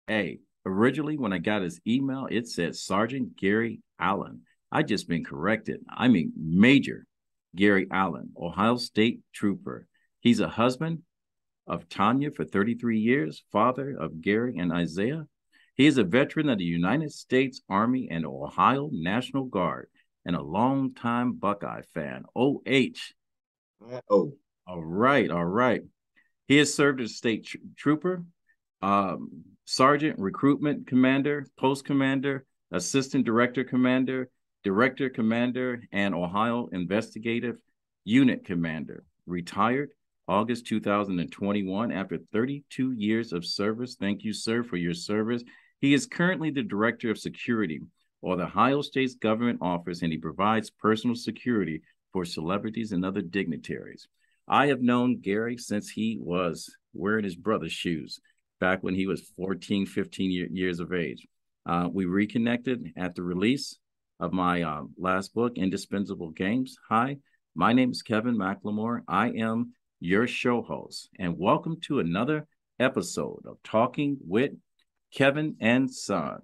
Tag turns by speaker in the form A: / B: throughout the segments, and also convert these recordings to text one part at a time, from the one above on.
A: Hey, originally when I got his email, it said Sergeant Gary Allen. I just been corrected. I mean, Major Gary Allen, Ohio State Trooper. He's a husband of Tanya for 33 years, father of Gary and Isaiah. He is a veteran of the United States Army and Ohio National Guard and a longtime Buckeye fan. OH.
B: Oh,
A: All right, all right. He has served as state trooper, sergeant, recruitment commander, post commander, assistant director commander, and Ohio investigative unit commander. Retired August 2021 after 32 years of service. Thank you, sir, for your service. He is currently the director of security or the Ohio State's government office, and he provides personal security for celebrities and other dignitaries. I have known Gary since he was wearing his brother's shoes back when he was 14, 15 years of age. We reconnected at the release of my last book, Indispensable Games. Hi, my name is Kevin McLemore. I am your show host, and welcome to another episode of Talking with Kevin and Son.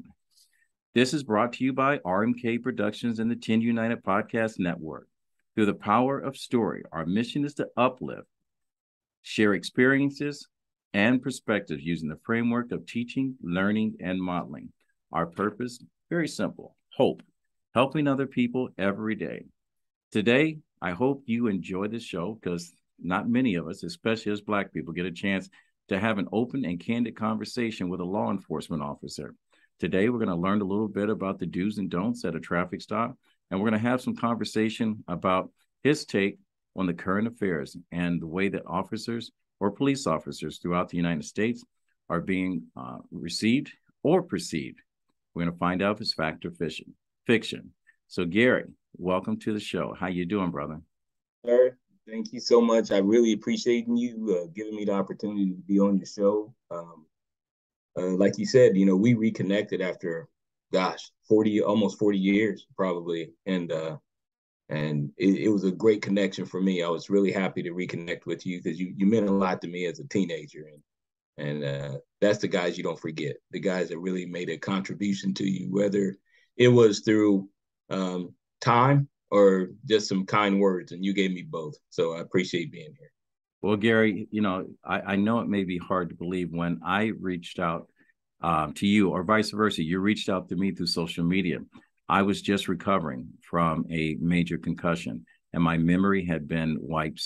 A: This is brought to you by RMK Productions and the 10 United Podcast Network. Through the power of story, our mission is to uplift, share experiences and perspectives using the framework of teaching, learning, and modeling. Our purpose, very simple, hope, helping other people every day. Today, I hope you enjoy the show because not many of us, especially as Black people, get a chance to have an open and candid conversation with a law enforcement officer. Today, we're going to learn a little bit about the do's and don'ts at a traffic stop, and we're going to have some conversation about his take on the current affairs and the way that officers or police officers throughout the United States are being received or perceived. We're going to find out if it's fact or fiction. So, Gary, welcome to the show. How you doing, brother?
B: sir. Thank you so much. I really appreciate you giving me the opportunity to be on your show. Like you said, we reconnected after, gosh, 40, almost 40 years probably. And it was a great connection for me. I was really happy to reconnect with you because you meant a lot to me as a teenager. And that's the guys you don't forget, the guys that really made a contribution to you, whether it was through time or just some kind words. And you gave me both. So I appreciate being here.
A: Well, Gary, I know it may be hard to believe when I reached out to you or vice versa. You reached out to me through social media. I was just recovering from a major concussion and my memory had been wiped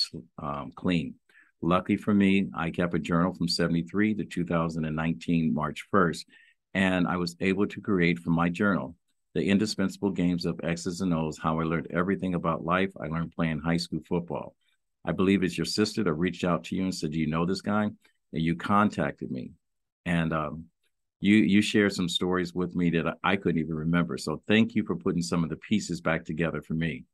A: clean. Lucky for me, I kept a journal from 73 to 2019, March 1st, and I was able to create from my journal the indispensable games of X's and O's, how I learned everything about life. I learned playing high school football. I believe it's your sister that reached out to you and said, "Do you know this guy?" And you contacted me, and you shared some stories with me that I couldn't even remember. So thank you for putting some of the pieces back together for me.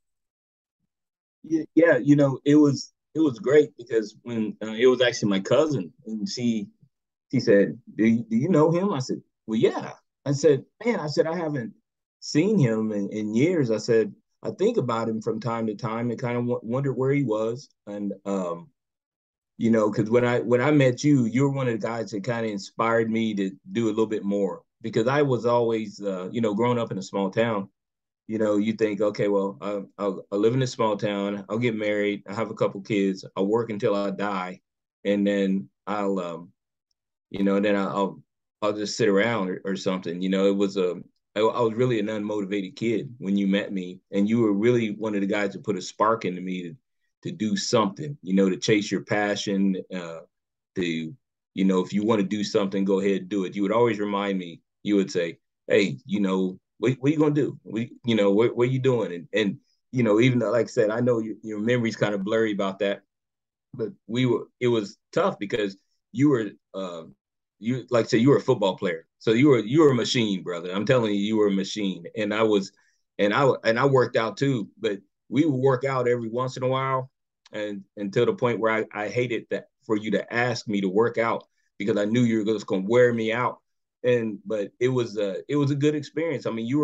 B: Yeah, it was great because when it was actually my cousin, and she said, "Do you know him?" I said, "Well, yeah." I said, "Man," I said, "I haven't seen him in years." I said, "I think about him from time to time and kind of wondered where he was." And because when I met you, you were one of the guys that kind of inspired me to do a little bit more because I was always, growing up in a small town. You think, okay, well, I'll live in a small town, I'll get married, I have a couple kids, I'll work until I die, and then I'll just sit around or something. I was really an unmotivated kid when you met me, and you were really one of the guys that put a spark into me to do something, to chase your passion, if you want to do something, go ahead and do it. You would always remind me, you would say, "Hey, what are you gonna do? What are you doing?" And even though, like I said, I know your memory's kind of blurry about that, but it was tough because you were, like I said, you were a football player. So you were a machine, brother. I'm telling you, you were a machine. And I worked out too, but we would work out every once in a while and until the point where I hated that for you to ask me to work out because I knew you were just gonna wear me out. But it was a good experience. I mean, you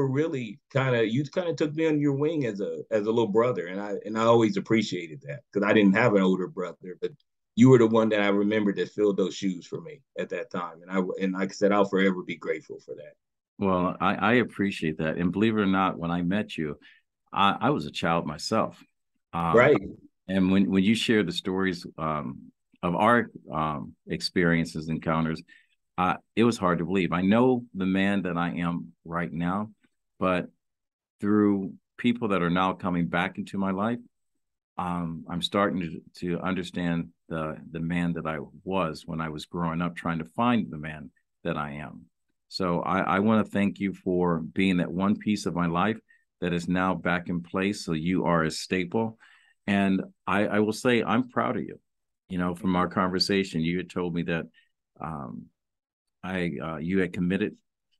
B: kind of took me under your wing as a little brother, and I always appreciated that because I didn't have an older brother, but you were the one that I remembered that filled those shoes for me at that time. And like I said, I'll forever be grateful for that.
A: Well, I appreciate that. And believe it or not, when I met you, I was a child myself. Um,
B: Right.
A: and when you share the stories of our experiences, encounters, it was hard to believe. I know the man that I am right now, but through people that are now coming back into my life, I'm starting to understand the man that I was when I was growing up, trying to find the man that I am. So I want to thank you for being that one piece of my life that is now back in place. So you are a staple. And I will say I'm proud of you. You know, from our conversation, you had told me that um, you had committed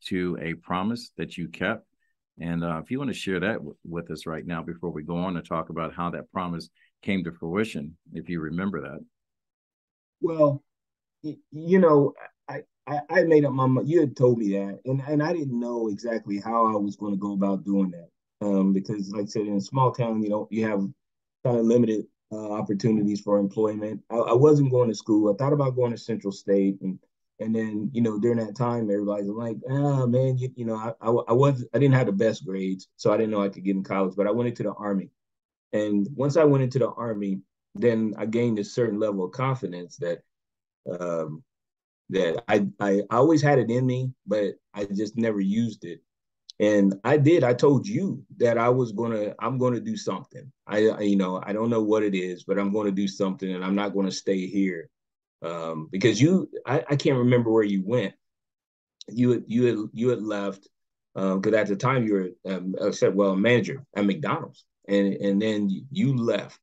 A: to a promise that you kept. And if you want to share that with us right now before we go on to talk about how that promise came to fruition, if you remember that.
B: Well, you know, I made up my mind. You had told me that, and I didn't know exactly how I was going to go about doing that. Because, like I said, in a small town, you have kind of limited opportunities for employment. I wasn't going to school. I thought about going to Central State, and then during that time, everybody's like, "Oh man, I didn't have the best grades, so I didn't know I could get in college." But I went into the Army, and once I went into the Army, then I gained a certain level of confidence um, that I always had it in me, but I just never used it. And I did. I told you that I'm gonna do something. I don't know what it is, but I'm gonna do something, and I'm not gonna stay here. Because I can't remember where you went. You had left because at the time you were a manager at McDonald's, and then you left,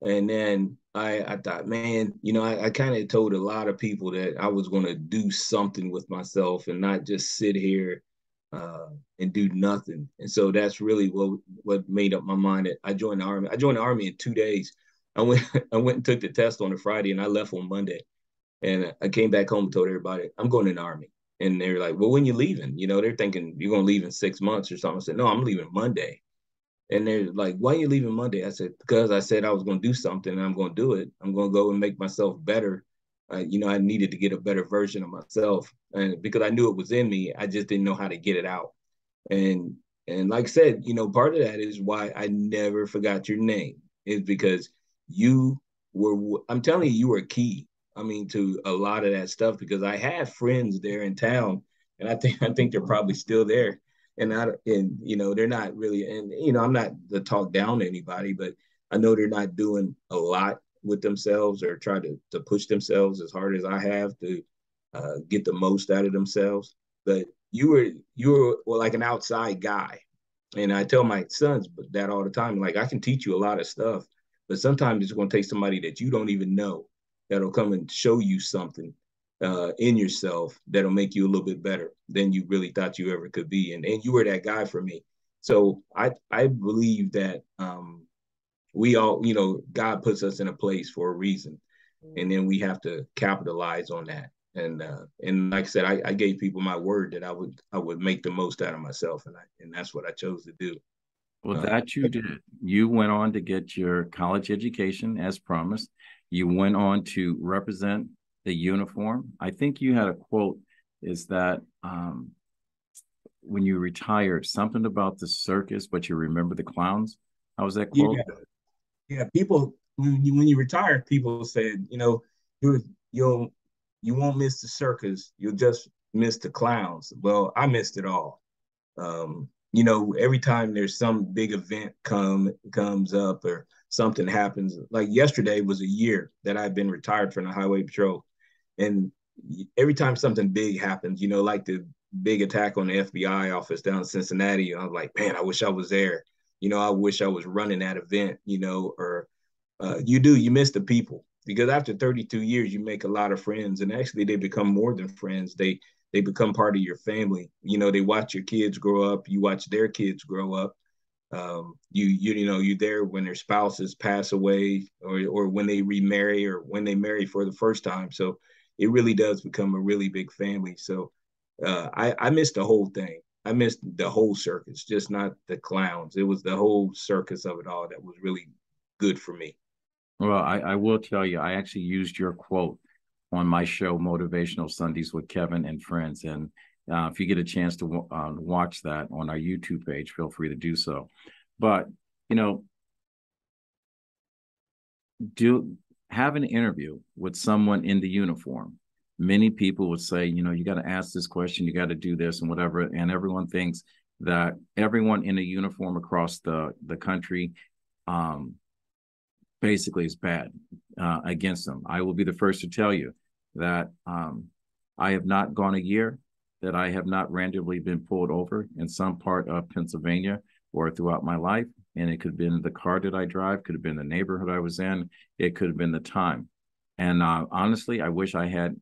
B: and then I thought, man, I kind of told a lot of people that I was going to do something with myself and not just sit here uh, and do nothing. And so that's really what made up my mind that I joined the Army. I joined the Army in 2 days. I went I went and took the test on a Friday, and I left on Monday. And I came back home and told everybody, I'm going in the Army. And they're like, well, when you leaving? They're thinking you're going to leave in 6 months or something. I said, no, I'm leaving Monday. And they're like, why are you leaving Monday? I said, because I said I was going to do something and I'm going to do it. I'm going to go and make myself better. I needed to get a better version of myself. And because I knew it was in me, I just didn't know how to get it out. And and like I said, part of that is why I never forgot your name, is because you I'm telling you, you were key. I mean, to a lot of that stuff, because I had friends there in town, and I think they're probably still there. And they're not really, and I'm not to talk down to anybody, but I know they're not doing a lot with themselves or try to push themselves as hard as I have to get the most out of themselves. But you were well, like an outside guy, and I tell my sons that all the time. Like, I can teach you a lot of stuff, but sometimes it's going to take somebody that you don't even know that'll come and show you something in yourself that'll make you a little bit better than you really thought you ever could be. And you were that guy for me. So I believe that we all, God puts us in a place for a reason, and then we have to capitalize on that. And like I said, I gave people my word that I would make the most out of myself, and that's what I chose to do.
A: Well,
B: Uh,
A: that you did. You went on to get your college education as promised. You went on to represent the uniform. I think you had a quote is that when you retired, something about the circus, but you remember the clowns. How was that quote?
B: yeah, yeah. People, when you retire, people said, you you'll you won't miss the circus. You'll just miss the clowns. Well, I missed it all. Every time there's some big event comes up or something happens, like yesterday was a year that I've been retired from the highway patrol. And every time something big happens, like the big attack on the FBI office down in Cincinnati, I was like, man, I wish I was there. I wish I was running that event, or you miss the people, because after 32 years, you make a lot of friends, and actually they become more than friends. They become part of your family. They watch your kids grow up. You watch their kids grow up. You're there when their spouses pass away, or when they remarry, or when they marry for the first time. So it really does become a really big family. So I missed the whole thing. I missed the whole circus, just not the clowns. It was the whole circus of it all that was really good for me.
A: Well, I will tell you, I actually used your quote on my show, Motivational Sundays with Kevin and Friends. And if you get a chance to watch that on our YouTube page, feel free to do so. But, you know, do have an interview with someone in the uniform. Many people would say, you know, you got to ask this question, you got to do this and whatever. And everyone thinks that everyone in a uniform across the country basically is bad against them. I will be the first to tell you that I have not gone a year that I have not randomly been pulled over in some part of Pennsylvania or throughout my life. And it could have been the car that I drive, could have been the neighborhood I was in, it could have been the time. And honestly, I wish I had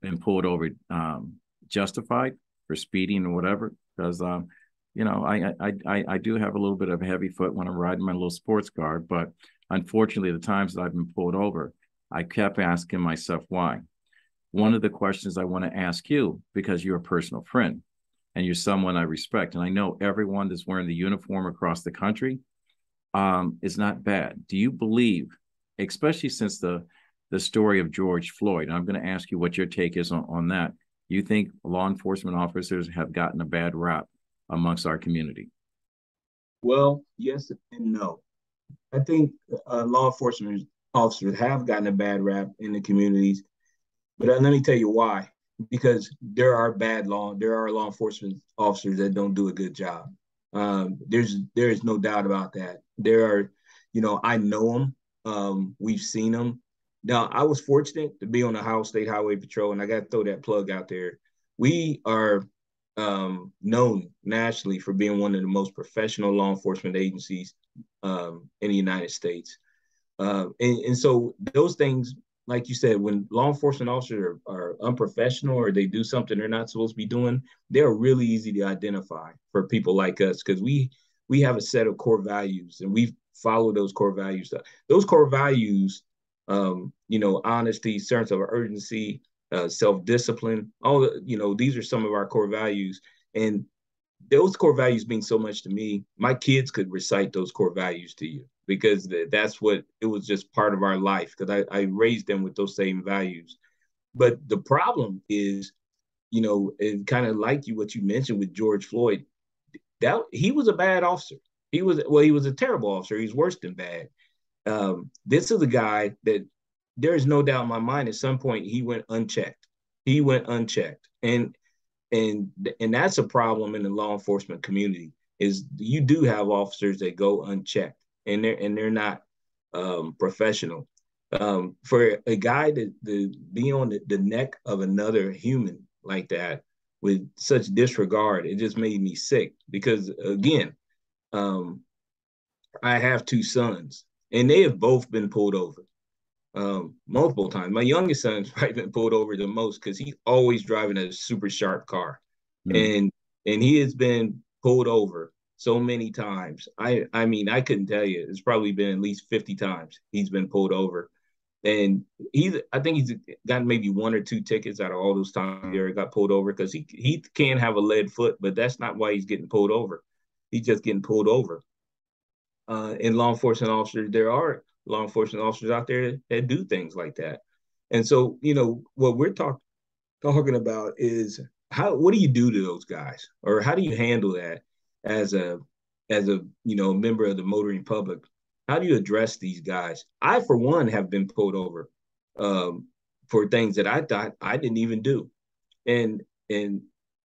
A: been pulled over justified for speeding or whatever, because you know, I do have a little bit of a heavy foot when I'm riding my little sports car, but unfortunately, the times that I've been pulled over, I kept asking myself why. One of the questions I want to ask you, because you're a personal friend and you're someone I respect, and I know everyone that's wearing the uniform across the country is not bad. Do you believe, especially since the story of George Floyd, and I'm going to ask you what your take is on that, you think law enforcement officers have gotten a bad rap amongst our community?
B: Well, yes and no. I think law enforcement officers have gotten a bad rap in the communities, but let me tell you why. Because there are law enforcement officers that don't do a good job. There is no doubt about that. There are, you know, I know them. We've seen them. Now, I was fortunate to be on the Ohio State Highway Patrol, and I got to throw that plug out there. We are known nationally for being one of the most professional law enforcement agencies in the United States. And so those things, like you said, when law enforcement officers are unprofessional or they do something they're not supposed to be doing, they're really easy to identify for people like us, because we have a set of core values and we follow those core values. Those core values, you know, honesty, sense of urgency, self-discipline, all the, you know, these are some of our core values. And those core values mean so much to me. My kids could recite those core values to you, because that's what it was, just part of our life, because I raised them with those same values. But the problem is, you know, and kind of like what you mentioned with George Floyd, that he was a bad officer. He was a terrible officer. He's worse than bad. This is a guy that there is no doubt in my mind at some point he went unchecked. He went unchecked. And that's a problem in the law enforcement community, is you do have officers that go unchecked and they're not professional. For a guy to be on the neck of another human like that with such disregard, it just made me sick, because again, I have two sons and they have both been pulled over multiple times. My youngest son's probably been pulled over the most, because he's always driving a super sharp car,
A: Mm.
B: and he has been pulled over so many times. I mean, I couldn't tell you. It's probably been at least 50 times he's been pulled over, and I think he's got maybe one or two tickets out of all those times he ever got pulled over, because he can have a lead foot, but that's not why he's getting pulled over. He's just getting pulled over. And law enforcement officers, there are law enforcement officers out there that do things like that. And so, you know, what we're talking about is what do you do to those guys, or how do you handle that as a you know, member of the motoring public? How do you address these guys? I, for one, have been pulled over for things that I thought I didn't even do, and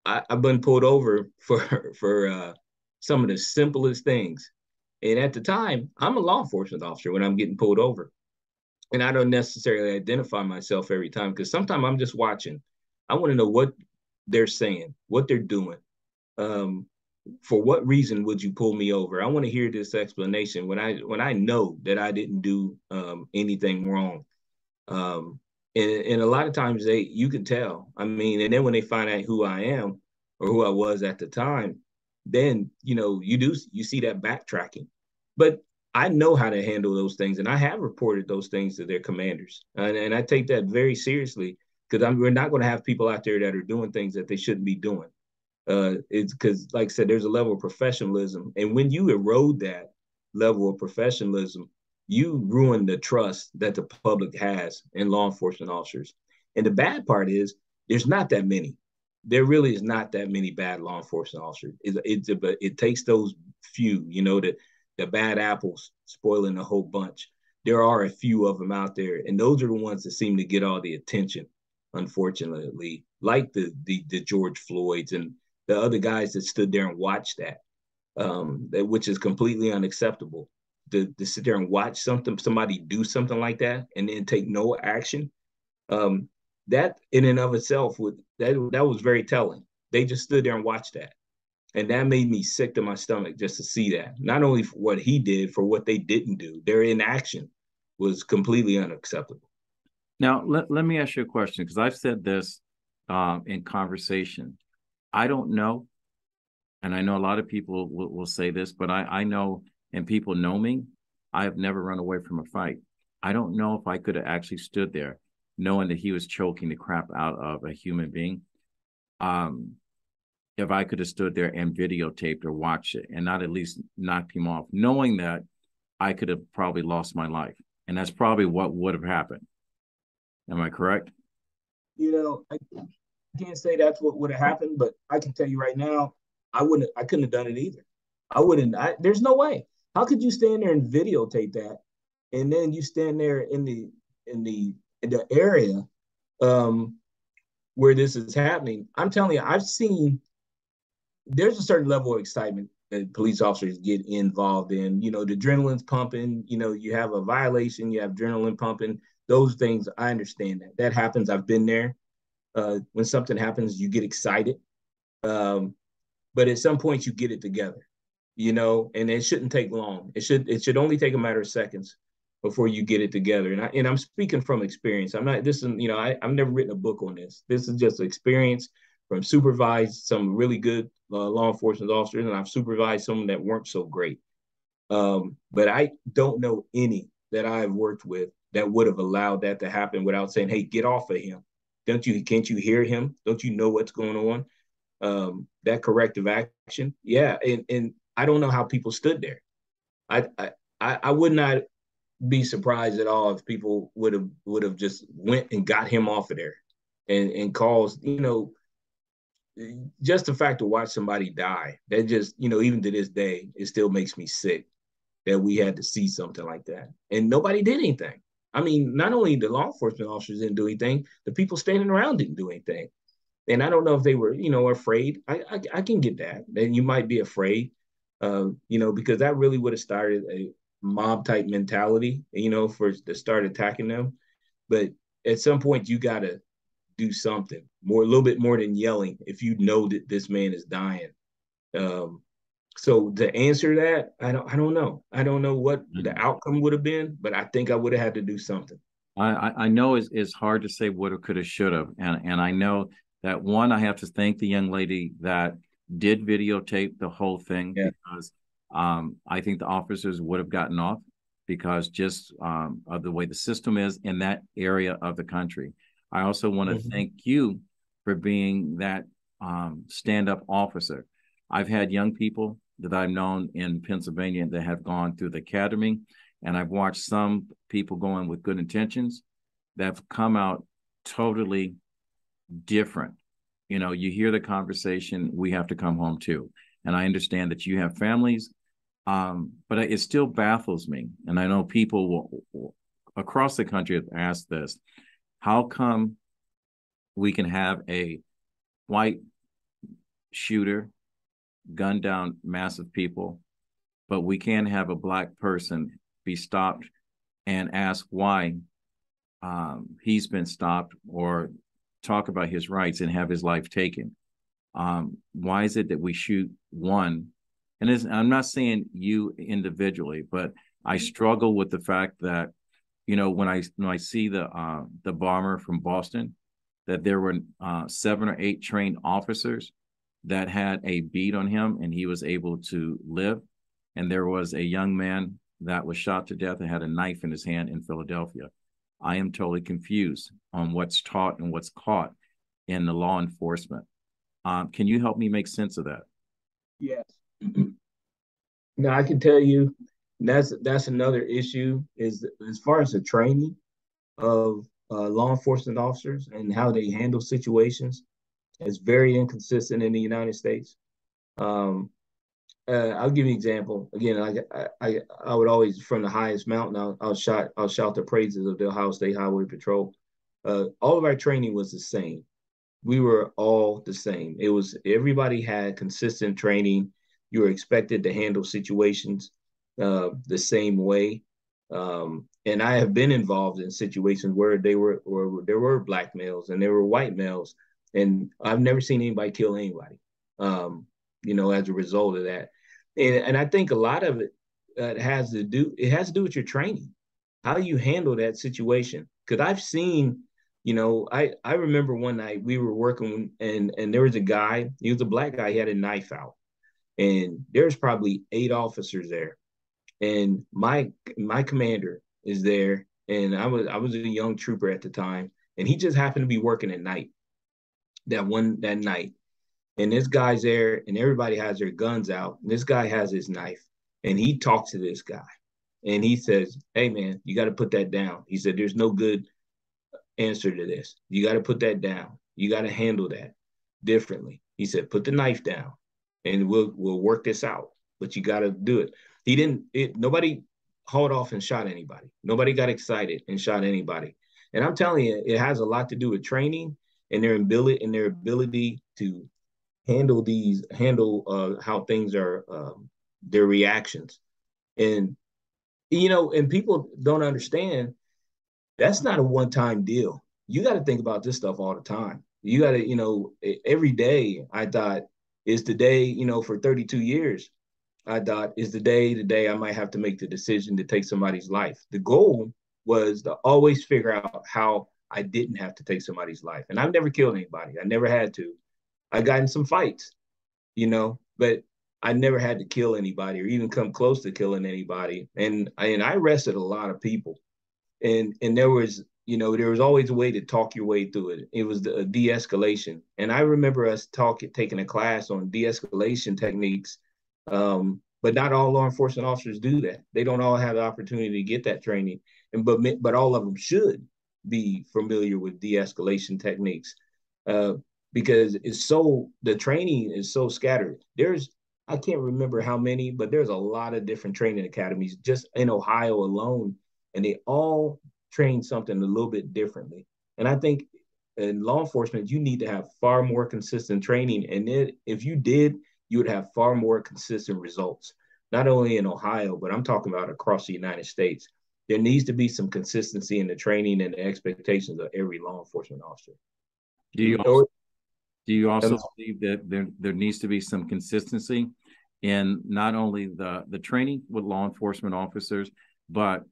B: I've been pulled over for some of the simplest things. And at the time, I'm a law enforcement officer when I'm getting pulled over. And I don't necessarily identify myself every time, because sometimes I'm just watching. I want to know what they're saying, what they're doing. Um, for what reason would you pull me over? I want to hear this explanation when I know that I didn't do anything wrong. And a lot of times you can tell. I mean, and then when they find out who I am or who I was at the time, then you know you see that backtracking. But I know how to handle those things, and I have reported those things to their commanders, and I take that very seriously, because we're not going to have people out there that are doing things that they shouldn't be doing. It's because, like I said, there's a level of professionalism, and when you erode that level of professionalism, you ruin the trust that the public has in law enforcement officers. And the bad part is there's not that many. There really is not that many bad law enforcement officers. It takes those few, the bad apples spoiling the whole bunch. There are a few of them out there, and those are the ones that seem to get all the attention, unfortunately, like the George Floyds and the other guys that stood there and watched that, which is completely unacceptable. To sit there and watch somebody do something like that, and then take no action. That in and of itself that was very telling. They just stood there and watched that, and that made me sick to my stomach just to see that. Not only for what he did, for what they didn't do. Their inaction was completely unacceptable.
A: Now, let me ask you a question, because I've said this in conversation. I don't know, and I know a lot of people will say this, but I know, and people know me, I have never run away from a fight. I don't know if I could have actually stood there knowing that he was choking the crap out of a human being. If I could have stood there and videotaped or watched it and not at least knocked him off, knowing that I could have probably lost my life. And that's probably what would have happened. Am I correct?
B: I can't say that's what would have happened, but I can tell you right now, I couldn't have done it either. I wouldn't. There's no way. How could you stand there and videotape that, and then you stand there in the area where this is happening? I'm telling you, I've seen. There's a certain level of excitement that police officers get involved in. The adrenaline's pumping. You have a violation, you have adrenaline pumping. Those things, I understand that happens. I've been there. When something happens, you get excited. But at some point, you get it together, and it shouldn't take long. It should only take a matter of seconds before you get it together. And I'm speaking from experience. I'm not, this is, I've never written a book on this. This is just experience from supervised some really good law enforcement officers, and I've supervised some that weren't so great. But I don't know any that I've worked with that would have allowed that to happen without saying, "Hey, get off of him. Can't you hear him? Don't you know what's going on?" That corrective action. Yeah. And I don't know how people stood there. I would not be surprised at all if people would have just went and got him off of there and caused, just the fact to watch somebody die, that just, even to this day, it still makes me sick that we had to see something like that. And nobody did anything. I mean, not only the law enforcement officers didn't do anything, the people standing around didn't do anything. And I don't know if they were, afraid. I can get that. Then you might be afraid, because that really would have started a mob type mentality, for to start attacking them. But at some point, you got to do something more, a little bit more than yelling if you know that this man is dying. So to answer that, I don't know. I don't know what the outcome would have been, but I think I would have had to do something.
A: I know it's hard to say woulda, coulda, shoulda, and I know that one, I have to thank the young lady that did videotape the whole thing,
B: Yeah.
A: because I think the officers would have gotten off because just of the way the system is in that area of the country. I also want to thank you for being that stand-up officer. I've had young people that I've known in Pennsylvania that have gone through the academy, and I've watched some people going with good intentions that have come out totally different. You hear the conversation, we have to come home too. And I understand that you have families, but it still baffles me. And I know people across the country have asked this: how come we can have a white shooter gun down massive people, but we can't have a black person be stopped and ask why he's been stopped, or talk about his rights and have his life taken? Why is it that we shoot one? And I'm not saying you individually, but I struggle with the fact that, when I see the bomber from Boston, that there were 7 or 8 trained officers that had a bead on him and he was able to live. And there was a young man that was shot to death and had a knife in his hand in Philadelphia. I am totally confused on what's taught and what's caught in the law enforcement. Can you help me make sense of that?
B: Yes. Now I can tell you, That's another issue is as far as the training of law enforcement officers and how they handle situations. It's very inconsistent in the United States. Um, I'll give you an example. Again, I would always from the highest mountain. I'll shout the praises of the Ohio State Highway Patrol. All of our training was the same. We were all the same. It was everybody had consistent training. You were expected to handle situations the same way. And I have been involved in situations where there were black males and there were white males, and I've never seen anybody kill anybody. As a result of that, and I think a lot of it has to do with your training, how you handle that situation. Because I've seen, I remember one night we were working and there was a guy, he was a black guy, he had a knife out, and there's probably 8 officers there, and my commander is there, and I was a young trooper at the time, and he just happened to be working at night that night, and this guy's there, and everybody has their guns out, and this guy has his knife, and he talks to this guy, and he says, "Hey man, you got to put that down." He said, "There's no good answer to this. You got to put that down. You got to handle that differently." He said, "Put the knife down, and we'll work this out. But you got to do it." He didn't. Nobody hauled off and shot anybody. Nobody got excited and shot anybody. And I'm telling you, it has a lot to do with training and their ability to handle how things are, their reactions. And and people don't understand that's not a one-time deal. You got to think about this stuff all the time. You got to, every day I thought is the day, for 32 years, I thought is the day I might have to make the decision to take somebody's life. The goal was to always figure out how I didn't have to take somebody's life. And I've never killed anybody. I never had to. I got in some fights, but I never had to kill anybody or even come close to killing anybody. And I arrested a lot of people, and there was always a way to talk your way through it. It was the de-escalation, and I remember us taking a class on de-escalation techniques, but not all law enforcement officers do that. They don't all have the opportunity to get that training, but all of them should be familiar with de-escalation techniques, because the training is so scattered. I can't remember how many, but there's a lot of different training academies just in Ohio alone, and they all train something a little bit differently. And I think in law enforcement, you need to have far more consistent training. And if you did, you would have far more consistent results, not only in Ohio, but I'm talking about across the United States. There needs to be some consistency in the training and the expectations of every law enforcement officer.
A: Do you also, do you also believe that there needs to be some consistency in not only the training with law enforcement officers, but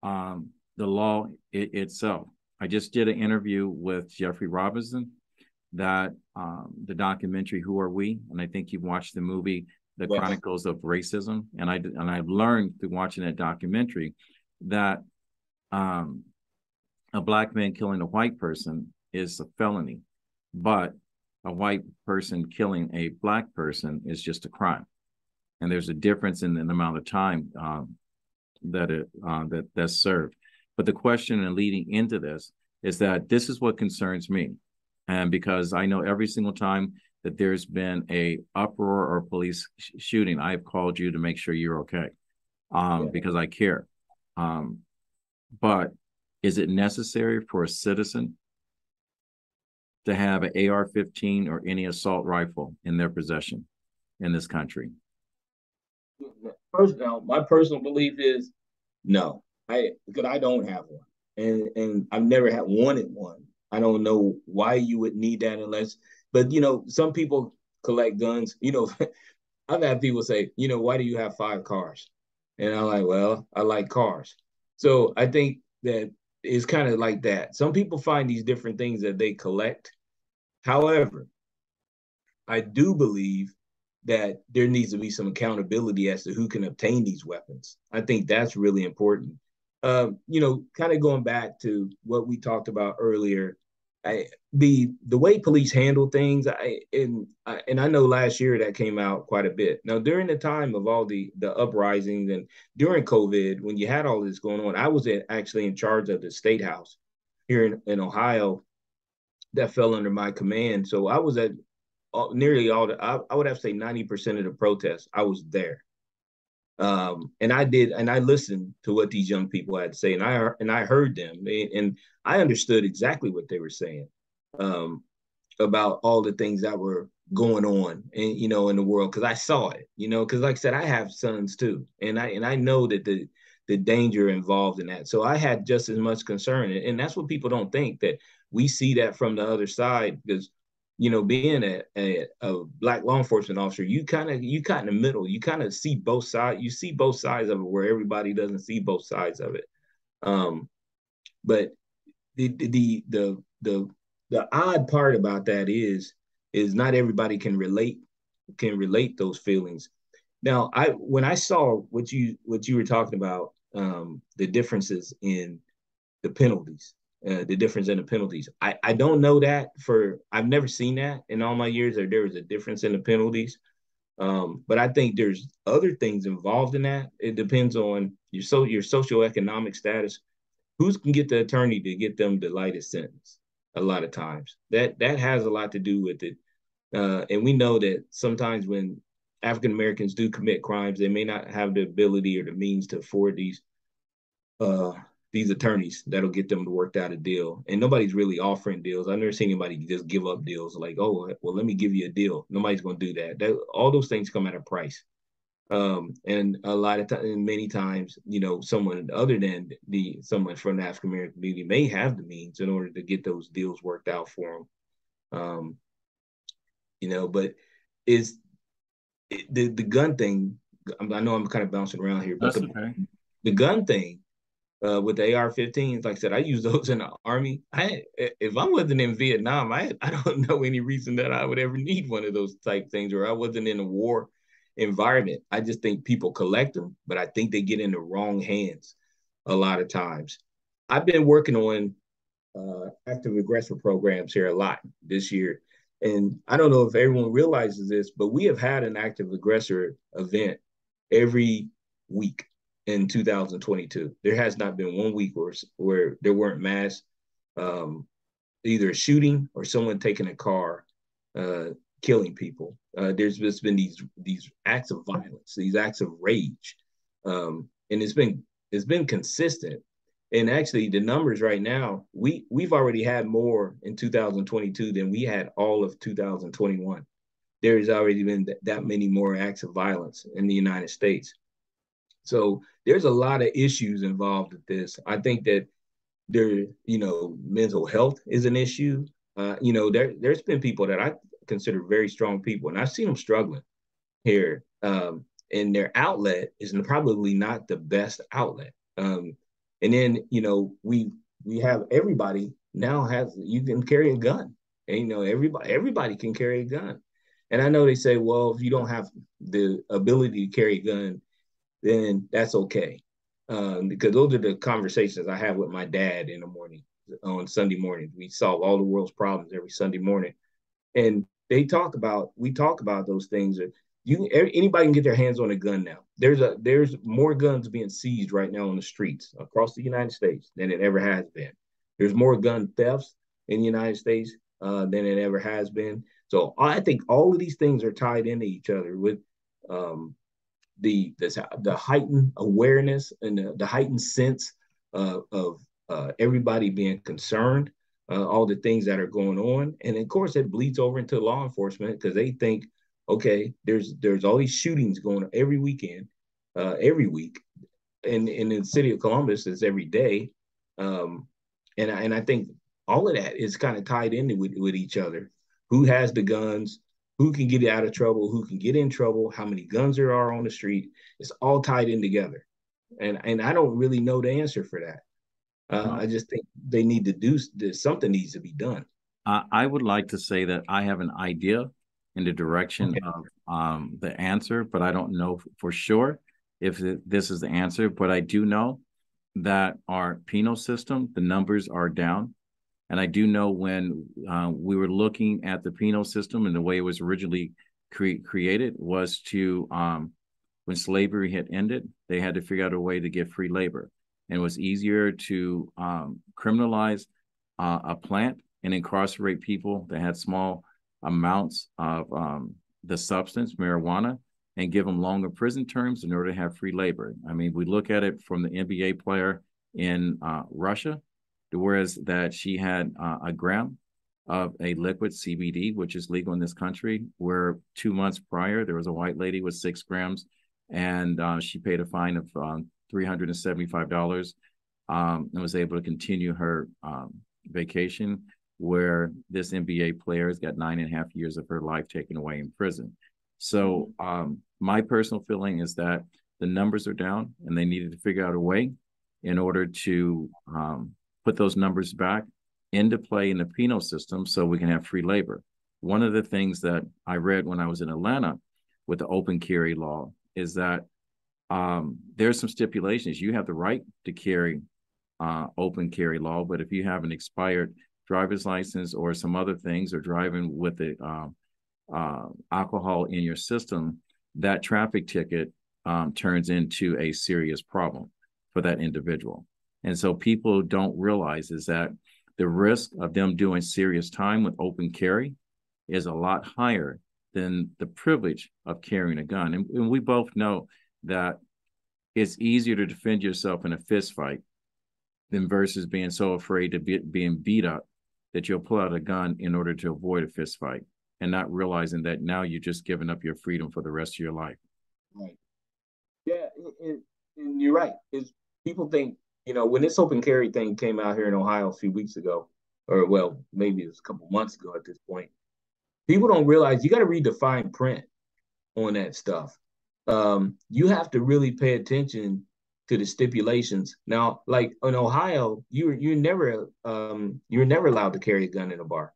A: the law itself? I just did an interview with Jeffrey Robinson, that the documentary "Who Are We?" and I think you've watched the movie "The Chronicles of Racism." And I've learned through watching that documentary that a black man killing a white person is a felony, but a white person killing a black person is just a crime. And there's a difference in the amount of time that's served. But the question and leading into this is that this is what concerns me. And because I know every single time that there's been a uproar or police shooting, I've called you to make sure you're okay, because I care. But is it necessary for a citizen to have an AR-15 or any assault rifle in their possession in this country?
B: First, now, my personal belief is no. Because I don't have one, and I've never wanted one. I don't know why you would need that unless, but some people collect guns. I've had people say, why do you have 5 cars? And I'm like, well, I like cars. So I think that it's kind of like that. Some people find these different things that they collect. However, I do believe that there needs to be some accountability as to who can obtain these weapons. I think that's really important. Kind of going back to what we talked about earlier, The way police handle things, and I know last year that came out quite a bit. Now, during the time of all the uprisings and during COVID, when you had all this going on, I was actually in charge of the state house here in Ohio that fell under my command. So I was at nearly all I would have to say 90% of the protests. I was there. And I listened to what these young people had to say, and I heard them, and I understood exactly what they were saying about all the things that were going on, and in the world, because I saw it, because like I said, I have sons too, and I know that the danger involved in that. So I had just as much concern, and that's what people don't think, that we see that from the other side, because being a black law enforcement officer, you kind of in the middle. You kind of see both sides. You see both sides of it, where everybody doesn't see both sides of it. But the odd part about that is not everybody can relate those feelings. Now, when I saw what you were talking about, the differences in the penalties, the difference in the penalties. I don't know that I've never seen that in all my years, that there was a difference in the penalties. But I think there's other things involved in that. It depends on your socioeconomic status. Who can get the attorney to get them the lightest sentence? A lot of times that has a lot to do with it. And we know that sometimes when African Americans do commit crimes, they may not have the ability or the means to afford these attorneys that'll get them to work out a deal. And nobody's really offering deals. I've never seen anybody just give up deals like, oh, well, let me give you a deal. Nobody's going to do that. All those things come at a price. And a lot of times, many times, someone other than someone from the African American community may have the means in order to get those deals worked out for them. But is the gun thing? I know I'm kind of bouncing around here, but the gun thing, with the AR-15s, like I said, I use those in the Army. If I wasn't in Vietnam, I don't know any reason that I would ever need one of those type things, or I wasn't in a war environment. I just think people collect them, but I think they get in the wrong hands a lot of times. I've been working on active aggressor programs here a lot this year. And I don't know if everyone realizes this, but we have had an active aggressor event every week in 2022. There has not been 1 week where there weren't mass, either a shooting or someone taking a car, killing people. There's just been these acts of violence, these acts of rage, and it's been consistent. And actually, the numbers right now, we've already had more in 2022 than we had all of 2021. There's already been that many more acts of violence in the United States. So there's a lot of issues involved with this. I think that mental health is an issue. There's been people that I consider very strong people, and I've seen them struggling here. And their outlet is probably not the best outlet. And then, we have everybody now you can carry a gun, and, everybody can carry a gun. And I know they say, well, if you don't have the ability to carry a gun, then that's okay. Because those are the conversations I have with my dad in the morning, on Sunday morning. We solve all the world's problems every Sunday morning. And we talk about those things. Anybody can get their hands on a gun now. There's more guns being seized right now on the streets across the United States than it ever has been. There's more gun thefts in the United States than it ever has been. So I think all of these things are tied into each other with the heightened awareness and the heightened sense of everybody being concerned, all the things that are going on, and of course it bleeds over into law enforcement, because they think, okay, there's all these shootings going on every weekend, every week, and in the city of Columbus it's every day, and I think all of that is kind of tied in with each other. Who has the guns? Who can get out of trouble? Who can get in trouble? How many guns there are on the street? It's all tied in together, and I don't really know the answer for that. I just think they need to do this. Something needs to be done.
A: I would like to say that I have an idea in the direction of the answer, but I don't know for sure if this is the answer. But I do know that our penal system, the numbers are down. And I do know when we were looking at the penal system and the way it was originally created was to, when slavery had ended, they had to figure out a way to get free labor. And it was easier to criminalize a plant and incarcerate people that had small amounts of the substance, marijuana, and give them longer prison terms in order to have free labor. I mean, we look at it from the NBA player in Russia, whereas that she had a gram of a liquid CBD, which is legal in this country, where 2 months prior, there was a white lady with 6 grams, and she paid a fine of $375 and was able to continue her vacation, where this NBA player has got 9.5 years of her life taken away in prison. So my personal feeling is that the numbers are down and they needed to figure out a way in order to put those numbers back into play in the penal system so we can have free labor. One of the things that I read when I was in Atlanta with the open carry law is that there's some stipulations. You have the right to carry open carry law, but if you have an expired driver's license or some other things, or driving with the alcohol in your system, that traffic ticket turns into a serious problem for that individual. And so people don't realize is that the risk of them doing serious time with open carry is a lot higher than the privilege of carrying a gun. And we both know that it's easier to defend yourself in a fist fight than versus being so afraid of being beat up that you'll pull out a gun in order to avoid a fist fight, and not realizing that now you're just giving up your freedom for the rest of your life.
B: Right. Yeah, and you're right. Is people think, when this open carry thing came out here in Ohio a few weeks ago, or well, maybe it was a couple months ago at this point, people don't realize you got to read the fine print on that stuff. You have to really pay attention to the stipulations. Now, like in Ohio, you're never allowed to carry a gun in a bar.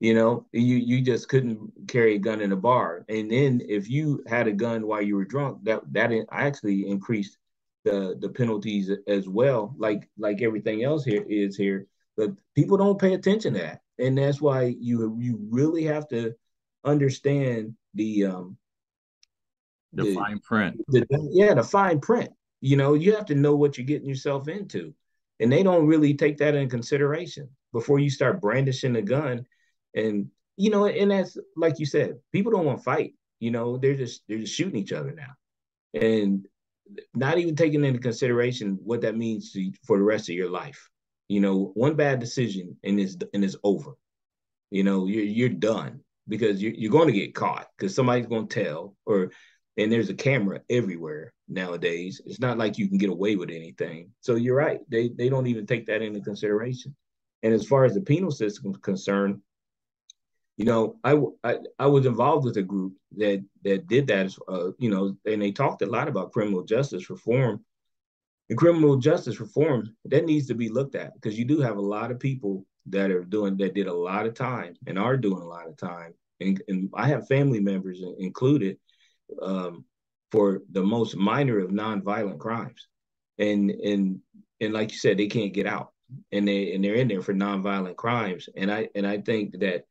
B: You just couldn't carry a gun in a bar. And then if you had a gun while you were drunk, that actually increased the penalties as well, like everything else here is here. But people don't pay attention to that, and that's why you really have to understand the
A: fine print.
B: The fine print. You have to know what you're getting yourself into, and they don't really take that into consideration before you start brandishing a gun. And and that's like you said, people don't want to fight. They're just shooting each other now, and not even taking into consideration what that means for the rest of your life. One bad decision and it's over. You're done, because you're going to get caught, because somebody's going to tell, and there's a camera everywhere nowadays. It's not like you can get away with anything. So you're right. They don't even take that into consideration. And as far as the penal system is concerned, I was involved with a group that did that, and they talked a lot about criminal justice reform. And criminal justice reform, that needs to be looked at, because you do have a lot of people that did a lot of time and are doing a lot of time. And I have family members included, for the most minor of nonviolent crimes. And like you said, they can't get out, and they're in there for nonviolent crimes. And I think that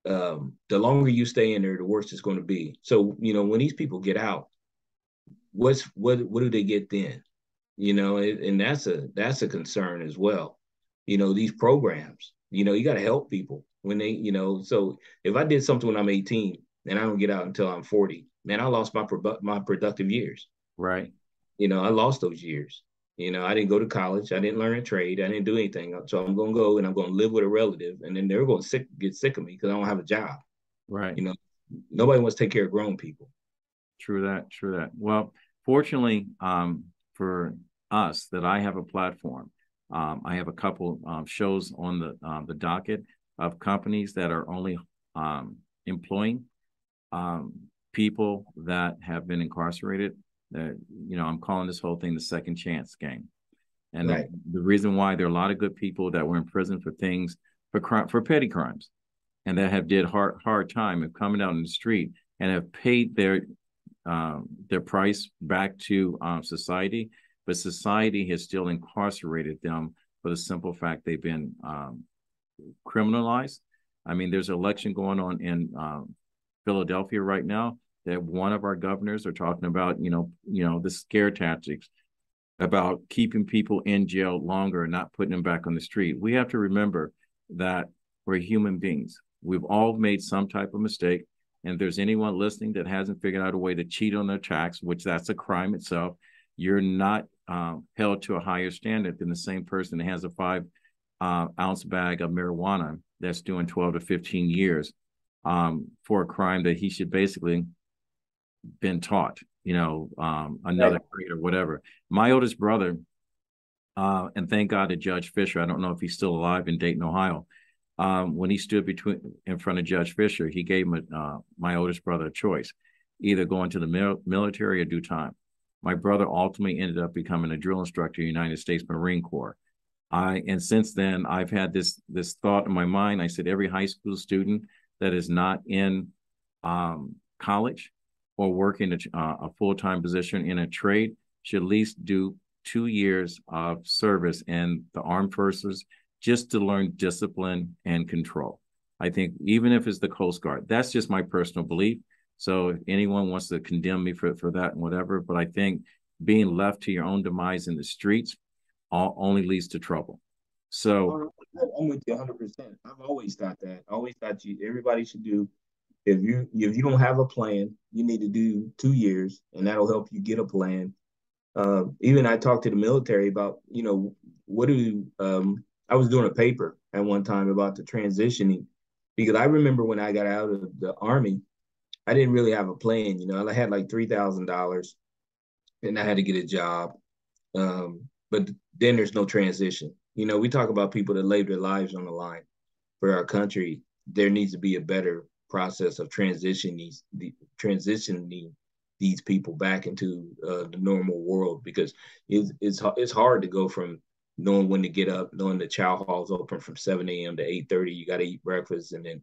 B: the longer you stay in there, the worse it's going to be. So, when these people get out, what do they get then? And that's a concern as well. These programs, you got to help people when they, so if I did something when I'm 18 and I don't get out until I'm 40, man, I lost my productive years.
A: Right.
B: I lost those years. I didn't go to college. I didn't learn a trade. I didn't do anything. So I'm going to go and I'm going to live with a relative, and then they're going to get sick of me because I don't have a job.
A: Right.
B: Nobody wants to take care of grown people.
A: True that. Well, fortunately, for us, that I have a platform. I have a couple shows on the docket of companies that are only employing people that have been incarcerated. I'm calling this whole thing the second chance game. And right. the reason why there are a lot of good people that were in prison for things, for petty crimes, and that have did hard time, have coming out in the street and have paid their price back to society, but society has still incarcerated them for the simple fact they've been criminalized. I mean, there's an election going on in Philadelphia right now that one of our governors are talking about, the scare tactics about keeping people in jail longer and not putting them back on the street. We have to remember that we're human beings. We've all made some type of mistake. And if there's anyone listening that hasn't figured out a way to cheat on their tax, which that's a crime itself, you're not held to a higher standard than the same person that has a 5-ounce bag of marijuana that's doing 12 to 15 years for a crime that he should basically been taught, another grade or whatever. My oldest brother, and thank God to Judge Fisher, I don't know if he's still alive in Dayton, Ohio. When he stood in front of Judge Fisher, he gave my oldest brother a choice, either go into the military or do time. My brother ultimately ended up becoming a drill instructor in the United States Marine Corps. And since then, I've had this thought in my mind. I said, every high school student that is not in college or working a full-time position in a trade should at least do 2 years of service in the armed forces just to learn discipline and control. I think even if it's the Coast Guard, that's just my personal belief. So if anyone wants to condemn me for that and whatever, but I think being left to your own demise in the streets only leads to trouble. So
B: I'm with you 100%. I've always thought that. I always thought everybody should do. If you don't have a plan, you need to do 2 years, and that'll help you get a plan. Even I talked to the military about, I was doing a paper at one time about the transitioning, because I remember when I got out of the Army, I didn't really have a plan. I had like $3,000 and I had to get a job. But then there's no transition. We talk about people that laid their lives on the line for our country. There needs to be a better process of transitioning these people back into the normal world, because it's hard to go from knowing when to get up, knowing the chow hall's open from 7 a.m. to 8:30. You got to eat breakfast, and then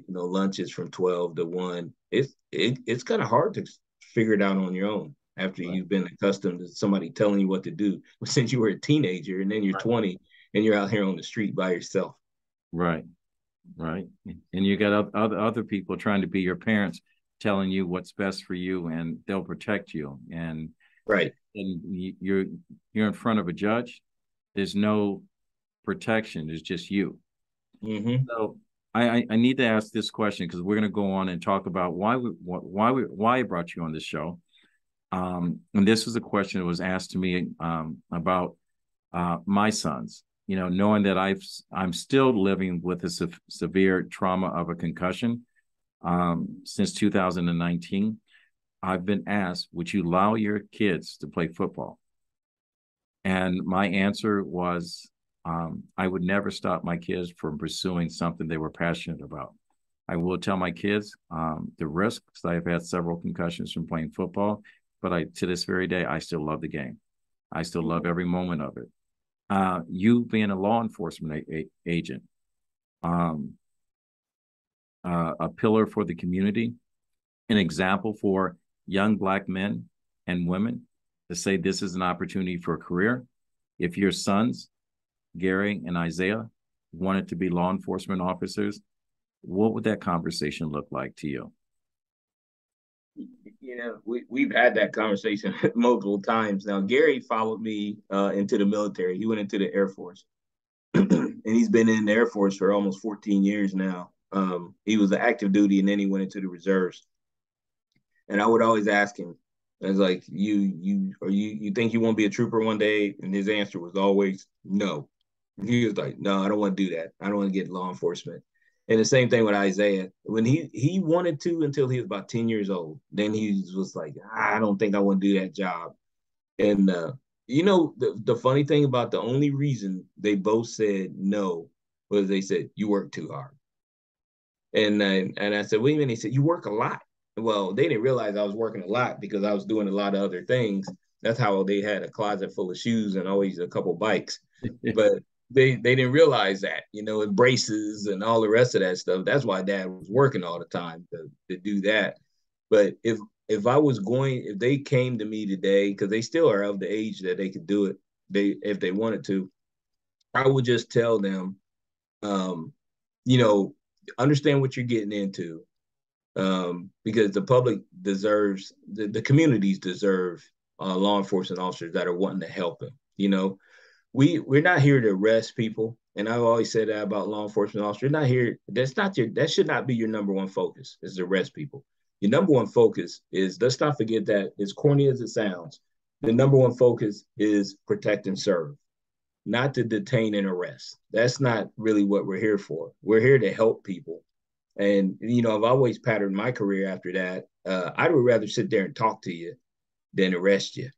B: lunch is from 12 to 1. It's kind of hard to figure it out on your own after you've been accustomed to somebody telling you what to do since you were a teenager, and then you're 20 and you're out here on the street by yourself.
A: Right. And you got other people trying to be your parents, telling you what's best for you, and they'll protect you. And you're in front of a judge. There's no protection. There's just you.
B: Mm-hmm.
A: So I need to ask this question, because we're going to go on and talk about why I brought you on this show. And this was a question that was asked to me about my sons. Knowing that I'm still living with a severe trauma of a concussion since 2019, I've been asked, would you allow your kids to play football? And my answer was, I would never stop my kids from pursuing something they were passionate about. I will tell my kids the risks. I've had several concussions from playing football, but to this very day, I still love the game. I still love every moment of it. You being a law enforcement agent, a pillar for the community, an example for young Black men and women to say this is an opportunity for a career. If your sons, Gary and Isaiah, wanted to be law enforcement officers, what would that conversation look like to you?
B: We've had that conversation multiple times. Now, Gary followed me into the military. He went into the Air Force, and he's been in the Air Force for almost 14 years now. He was an active duty, and then he went into the reserves. And I would always ask him, I was like, you think you won't be a trooper one day? And his answer was always no. He was like, no, I don't want to do that. I don't want to get law enforcement. And the same thing with Isaiah. When he wanted to until he was about 10 years old. Then he was like, I don't think I want to do that job. And the funny thing about the only reason they both said no was they said, you work too hard. And I said, what do you mean? He said, you work a lot. Well, they didn't realize I was working a lot because I was doing a lot of other things. That's how they had a closet full of shoes and always a couple bikes. But they didn't realize that, and braces and all the rest of that stuff. That's why Dad was working all the time to do that. But if they came to me today, because they still are of the age that they could do it, if they wanted to, I would just tell them um, you know, understand what you're getting into, because the public deserves, the communities deserve law enforcement officers that are wanting to help them. You know, we're not here to arrest people, and I've always said that about law enforcement officers. You're not here. That should not be your number one focus, is to arrest people. Your number one focus is, let's not forget that, as corny as it sounds, the number one focus is protect and serve, not to detain and arrest. That's not really what we're here for. We're here to help people. And, you know, I've always patterned my career after that. I would rather sit there and talk to you than arrest you.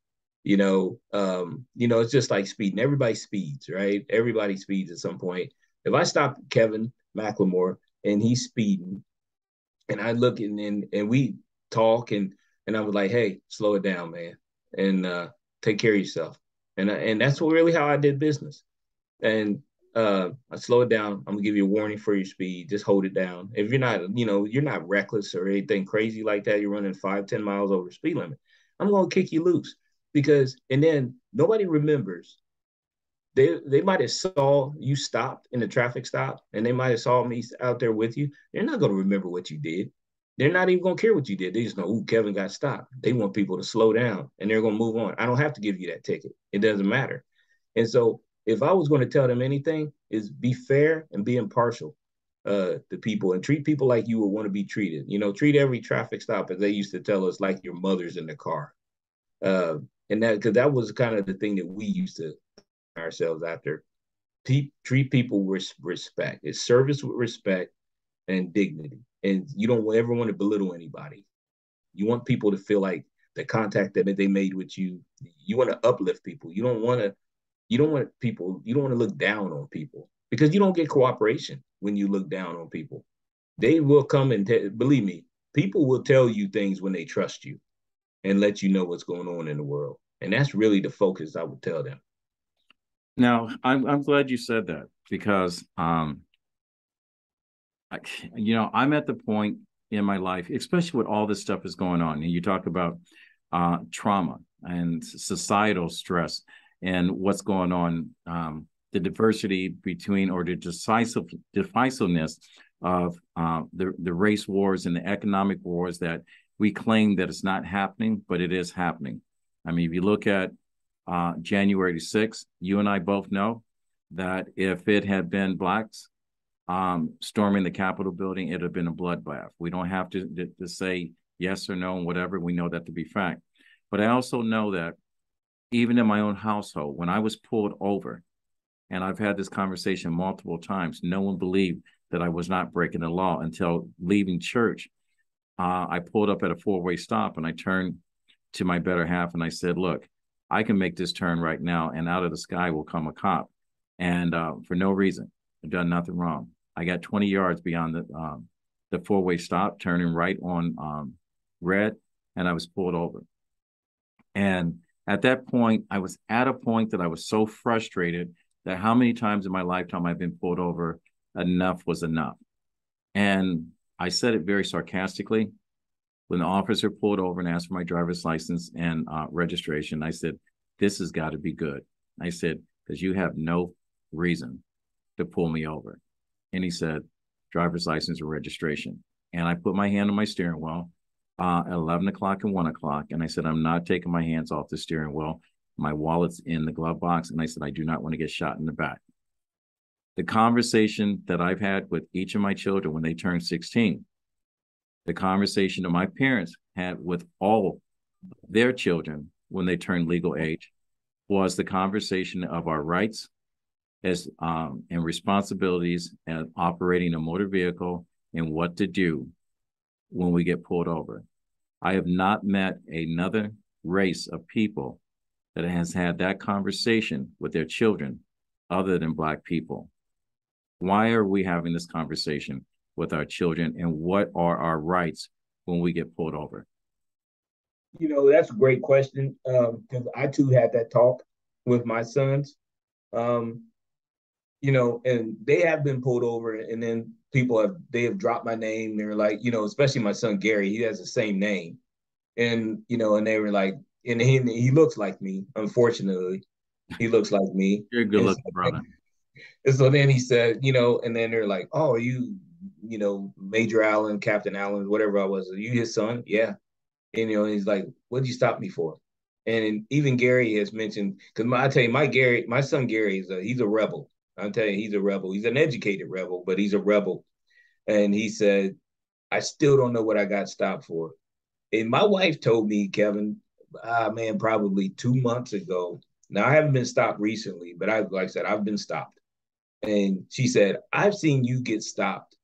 B: It's just like speeding. Everybody speeds, right? Everybody speeds at some point. If I stop Kevin McLemore and he's speeding, and I look and we talk, and I was like, hey, slow it down, man, and take care of yourself. And that's what really how I did business. And I slow it down. I'm gonna give you a warning for your speed. Just hold it down. If you're not, you're not reckless or anything crazy like that, you're running 5, 10 miles over the speed limit, I'm gonna kick you loose. Because and then nobody remembers. They might have saw you stopped in the traffic stop, and they might have saw me out there with you. They're not gonna remember what you did. They're not even gonna care what you did. They just know, ooh, Kevin got stopped. They want people to slow down, and they're gonna move on. I don't have to give you that ticket. It doesn't matter. And so if I was going to tell them anything, is be fair and be impartial to people, and treat people like you would want to be treated. Treat every traffic stop, as they used to tell us, like your mother's in the car. Uh, and that, because that was kind of the thing that we used to ourselves after. Treat people with respect. It's service with respect and dignity. And you don't ever want to belittle anybody. You want people to feel like the contact that they made with you. You want to uplift people. You don't want to look down on people, because you don't get cooperation when you look down on people. They will come and believe me, people will tell you things when they trust you and let you know what's going on in the world. And that's really the focus I would tell them.
A: Now, I'm glad you said that, because I'm at the point in my life, especially with all this stuff is going on, and you talk about trauma and societal stress and what's going on, the diversity between, or the divisiveness of the race wars and the economic wars that we claim that it's not happening, but it is happening. I mean, if you look at January 6th, you and I both know that if it had been blacks storming the Capitol building, it would have been a bloodbath. We don't have to say yes or no and whatever. We know that to be fact. But I also know that even in my own household, when I was pulled over, and I've had this conversation multiple times, no one believed that I was not breaking the law until leaving church. I pulled up at a four-way stop, and I turned to my better half and I said, look, I can make this turn right now, and out of the sky will come a cop. And for no reason, I've done nothing wrong. I got 20 yards beyond the four-way stop, turning right on red, and I was pulled over. And at that point, I was at a point that I was so frustrated that how many times in my lifetime I've been pulled over, enough was enough. And I said it very sarcastically. When the officer pulled over and asked for my driver's license and registration, I said, this has got to be good. I said, because you have no reason to pull me over. And he said, driver's license or registration. And I put my hand on my steering wheel at 11 o'clock and 1 o'clock. And I said, I'm not taking my hands off the steering wheel. My wallet's in the glove box. And I said, I do not want to get shot in the back. The conversation that I've had with each of my children when they turned 16, the conversation that my parents had with all their children when they turned legal age, was the conversation of our rights as and responsibilities at operating a motor vehicle and what to do when we get pulled over. I have not met another race of people that has had that conversation with their children other than Black people. Why are we having this conversation with our children, and what are our rights when we get pulled over?
B: That's a great question, because I too had that talk with my sons. Um, and they have been pulled over, and then they have dropped my name. They're like, especially my son Gary, he has the same name, and they were like, and he looks like me. Unfortunately, he looks like me.
A: You're a good looking brother.
B: And so then he said, and then they're like, oh, are you, Major Allen, Captain Allen, whatever I was. Are you his son? Yeah. And, he's like, what'd you stop me for? And even Gary has mentioned, because I tell you, my son Gary he's a rebel. I'm telling you, he's a rebel. He's an educated rebel, but he's a rebel. And he said, I still don't know what I got stopped for. And my wife told me, Kevin, man, probably 2 months ago. Now I haven't been stopped recently, but like I said, I've been stopped. And she said, I've seen you get stopped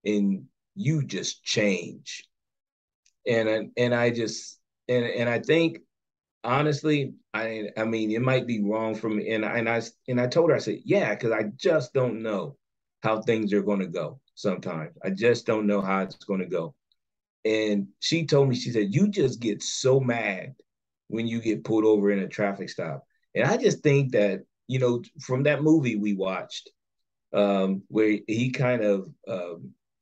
B: and you just change. And I just and I think honestly, I mean it might be wrong for me. And I told her, I said, yeah, because I just don't know how things are going to go sometimes. I just don't know how it's going to go. And she told me, she said, you just get so mad when you get pulled over in a traffic stop. And I just think that, from that movie we watched, where he kind of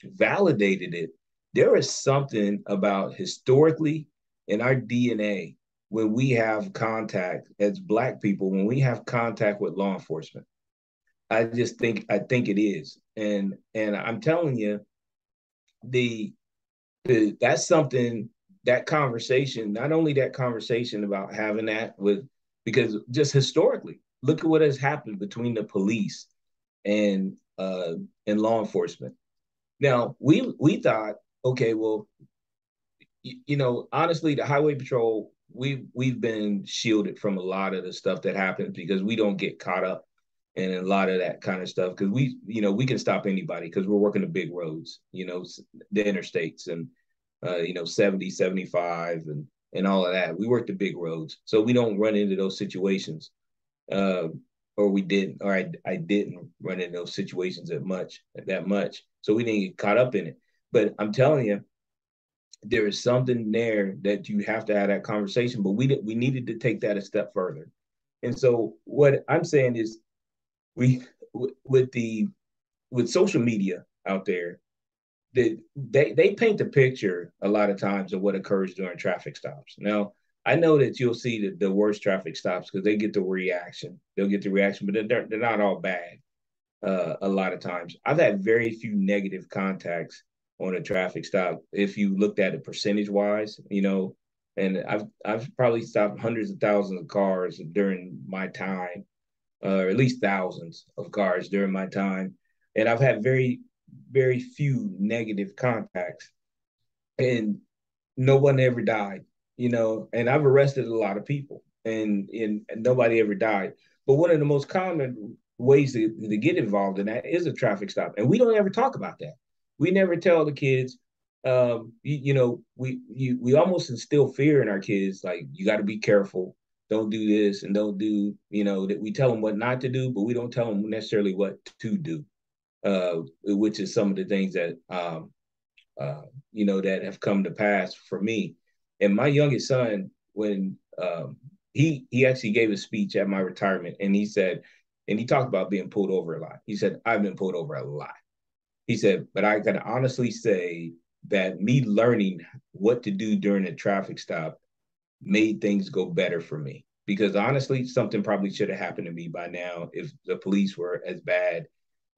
B: validated it, there is something about historically in our DNA when we have contact as Black people, when we have contact with law enforcement. I think it is. And I'm telling you, the that's something, that conversation, not only that conversation about having that with, because just historically, look at what has happened between the police and law enforcement. Now we thought, okay, well, honestly, the highway patrol, we've been shielded from a lot of the stuff that happens because we don't get caught up in a lot of that kind of stuff because we can stop anybody because we're working the big roads, the interstates and 70, 75 and all of that. We work the big roads, so we don't run into those situations. Uh, or we didn't, or I didn't run into those situations that much. So we didn't get caught up in it. But I'm telling you, there is something there that you have to have that conversation. But we needed to take that a step further. And so what I'm saying is, we with the with social media out there, they paint the picture a lot of times of what occurs during traffic stops. Now, I know that you'll see the worst traffic stops because they get the reaction. They'll get the reaction, but they're not all bad. A lot of times, I've had very few negative contacts on a traffic stop. If you looked at it percentage wise, and I've probably stopped hundreds of thousands of cars during my time, or at least thousands of cars during my time, and I've had very few negative contacts, and no one ever died, and I've arrested a lot of people, and nobody ever died. But one of the most common ways to get involved in that is a traffic stop, and we don't ever talk about that. We never tell the kids. We almost instill fear in our kids, like you got to be careful, don't do this, and don't do, that we tell them what not to do, but we don't tell them necessarily what to do, which is some of the things that that have come to pass for me. And my youngest son, when he actually gave a speech at my retirement, and he said, and he talked about being pulled over a lot. He said, I've been pulled over a lot. He said, but I can honestly say that me learning what to do during a traffic stop made things go better for me. Because honestly, something probably should have happened to me by now if the police were as bad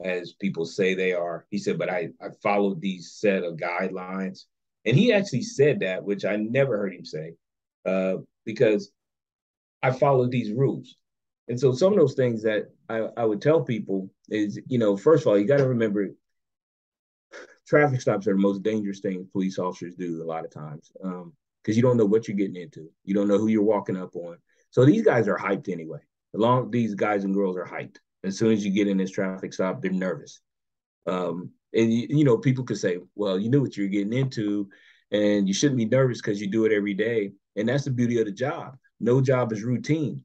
B: as people say they are. He said, but I followed these set of guidelines. And he actually said that, which I never heard him say, because I followed these rules. And so some of those things that I would tell people is, first of all, you got to remember traffic stops are the most dangerous thing police officers do a lot of times, because you don't know what you're getting into. You don't know who you're walking up on. So these guys are hyped anyway. These guys and girls are hyped. As soon as you get in this traffic stop, they're nervous. And people could say, well, you knew what you're getting into, and you shouldn't be nervous because you do it every day. And that's the beauty of the job. No job is routine.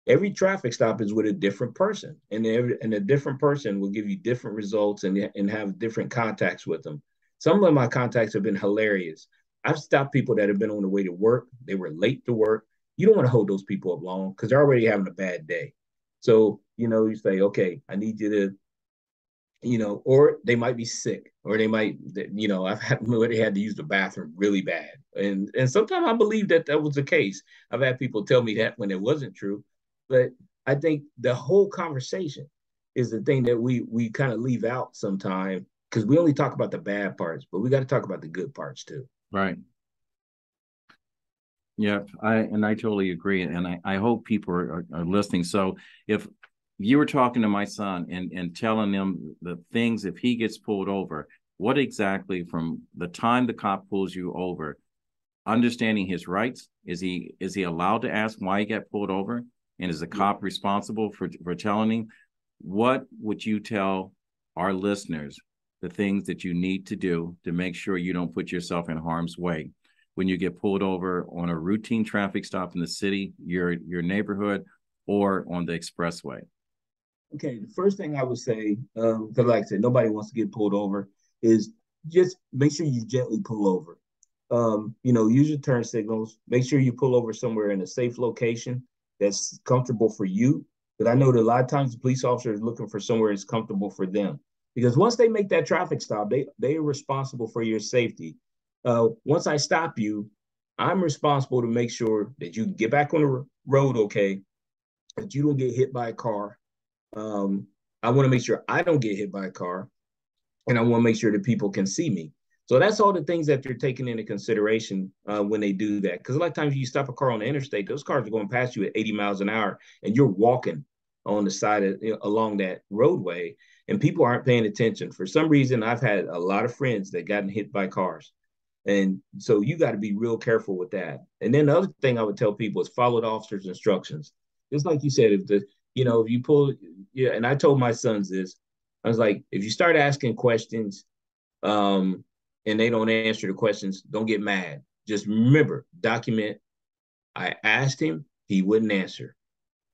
B: Every traffic stop is with a different person, and a different person will give you different results and have different contacts with them. Some of my contacts have been hilarious. I've stopped people that have been on the way to work. They were late to work. You don't want to hold those people up long because they're already having a bad day. So, you say, okay, I need you to, or they might be sick, or they might, I've had where they had to use the bathroom really bad. And sometimes I believe that was the case. I've had people tell me that when it wasn't true. But I think the whole conversation is the thing that we kind of leave out sometime because we only talk about the bad parts, but we got to talk about the good parts too.
A: Right. Yeah, I totally agree, and I hope people are listening. So if you were talking to my son and telling him the things, if he gets pulled over, what exactly from the time the cop pulls you over, understanding his rights, is he allowed to ask why he got pulled over, and is the cop responsible for telling him? What would you tell our listeners the things that you need to do to make sure you don't put yourself in harm's way when you get pulled over on a routine traffic stop in the city, your neighborhood, or on the expressway?
B: Okay, the first thing I would say, because like I said, nobody wants to get pulled over, is just make sure you gently pull over. Use your turn signals. Make sure you pull over somewhere in a safe location that's comfortable for you. Because I know that a lot of times the police officer is looking for somewhere that's comfortable for them. Because once they make that traffic stop, they are responsible for your safety. Once I stop you, I'm responsible to make sure that you get back on the road okay, that you don't get hit by a car. I want to make sure I don't get hit by a car, and I want to make sure that people can see me. So that's all the things that you're taking into consideration when they do that. Because a lot of times you stop a car on the interstate, those cars are going past you at 80 miles an hour, and you're walking on the side of along that roadway, and people aren't paying attention. For some reason, I've had a lot of friends that gotten hit by cars. And so you got to be real careful with that. And then the other thing I would tell people is follow the officer's instructions. Just like you said, if you pull, yeah, and I told my sons this, I was like, if you start asking questions, and they don't answer the questions, don't get mad. Just remember, document. I asked him, he wouldn't answer,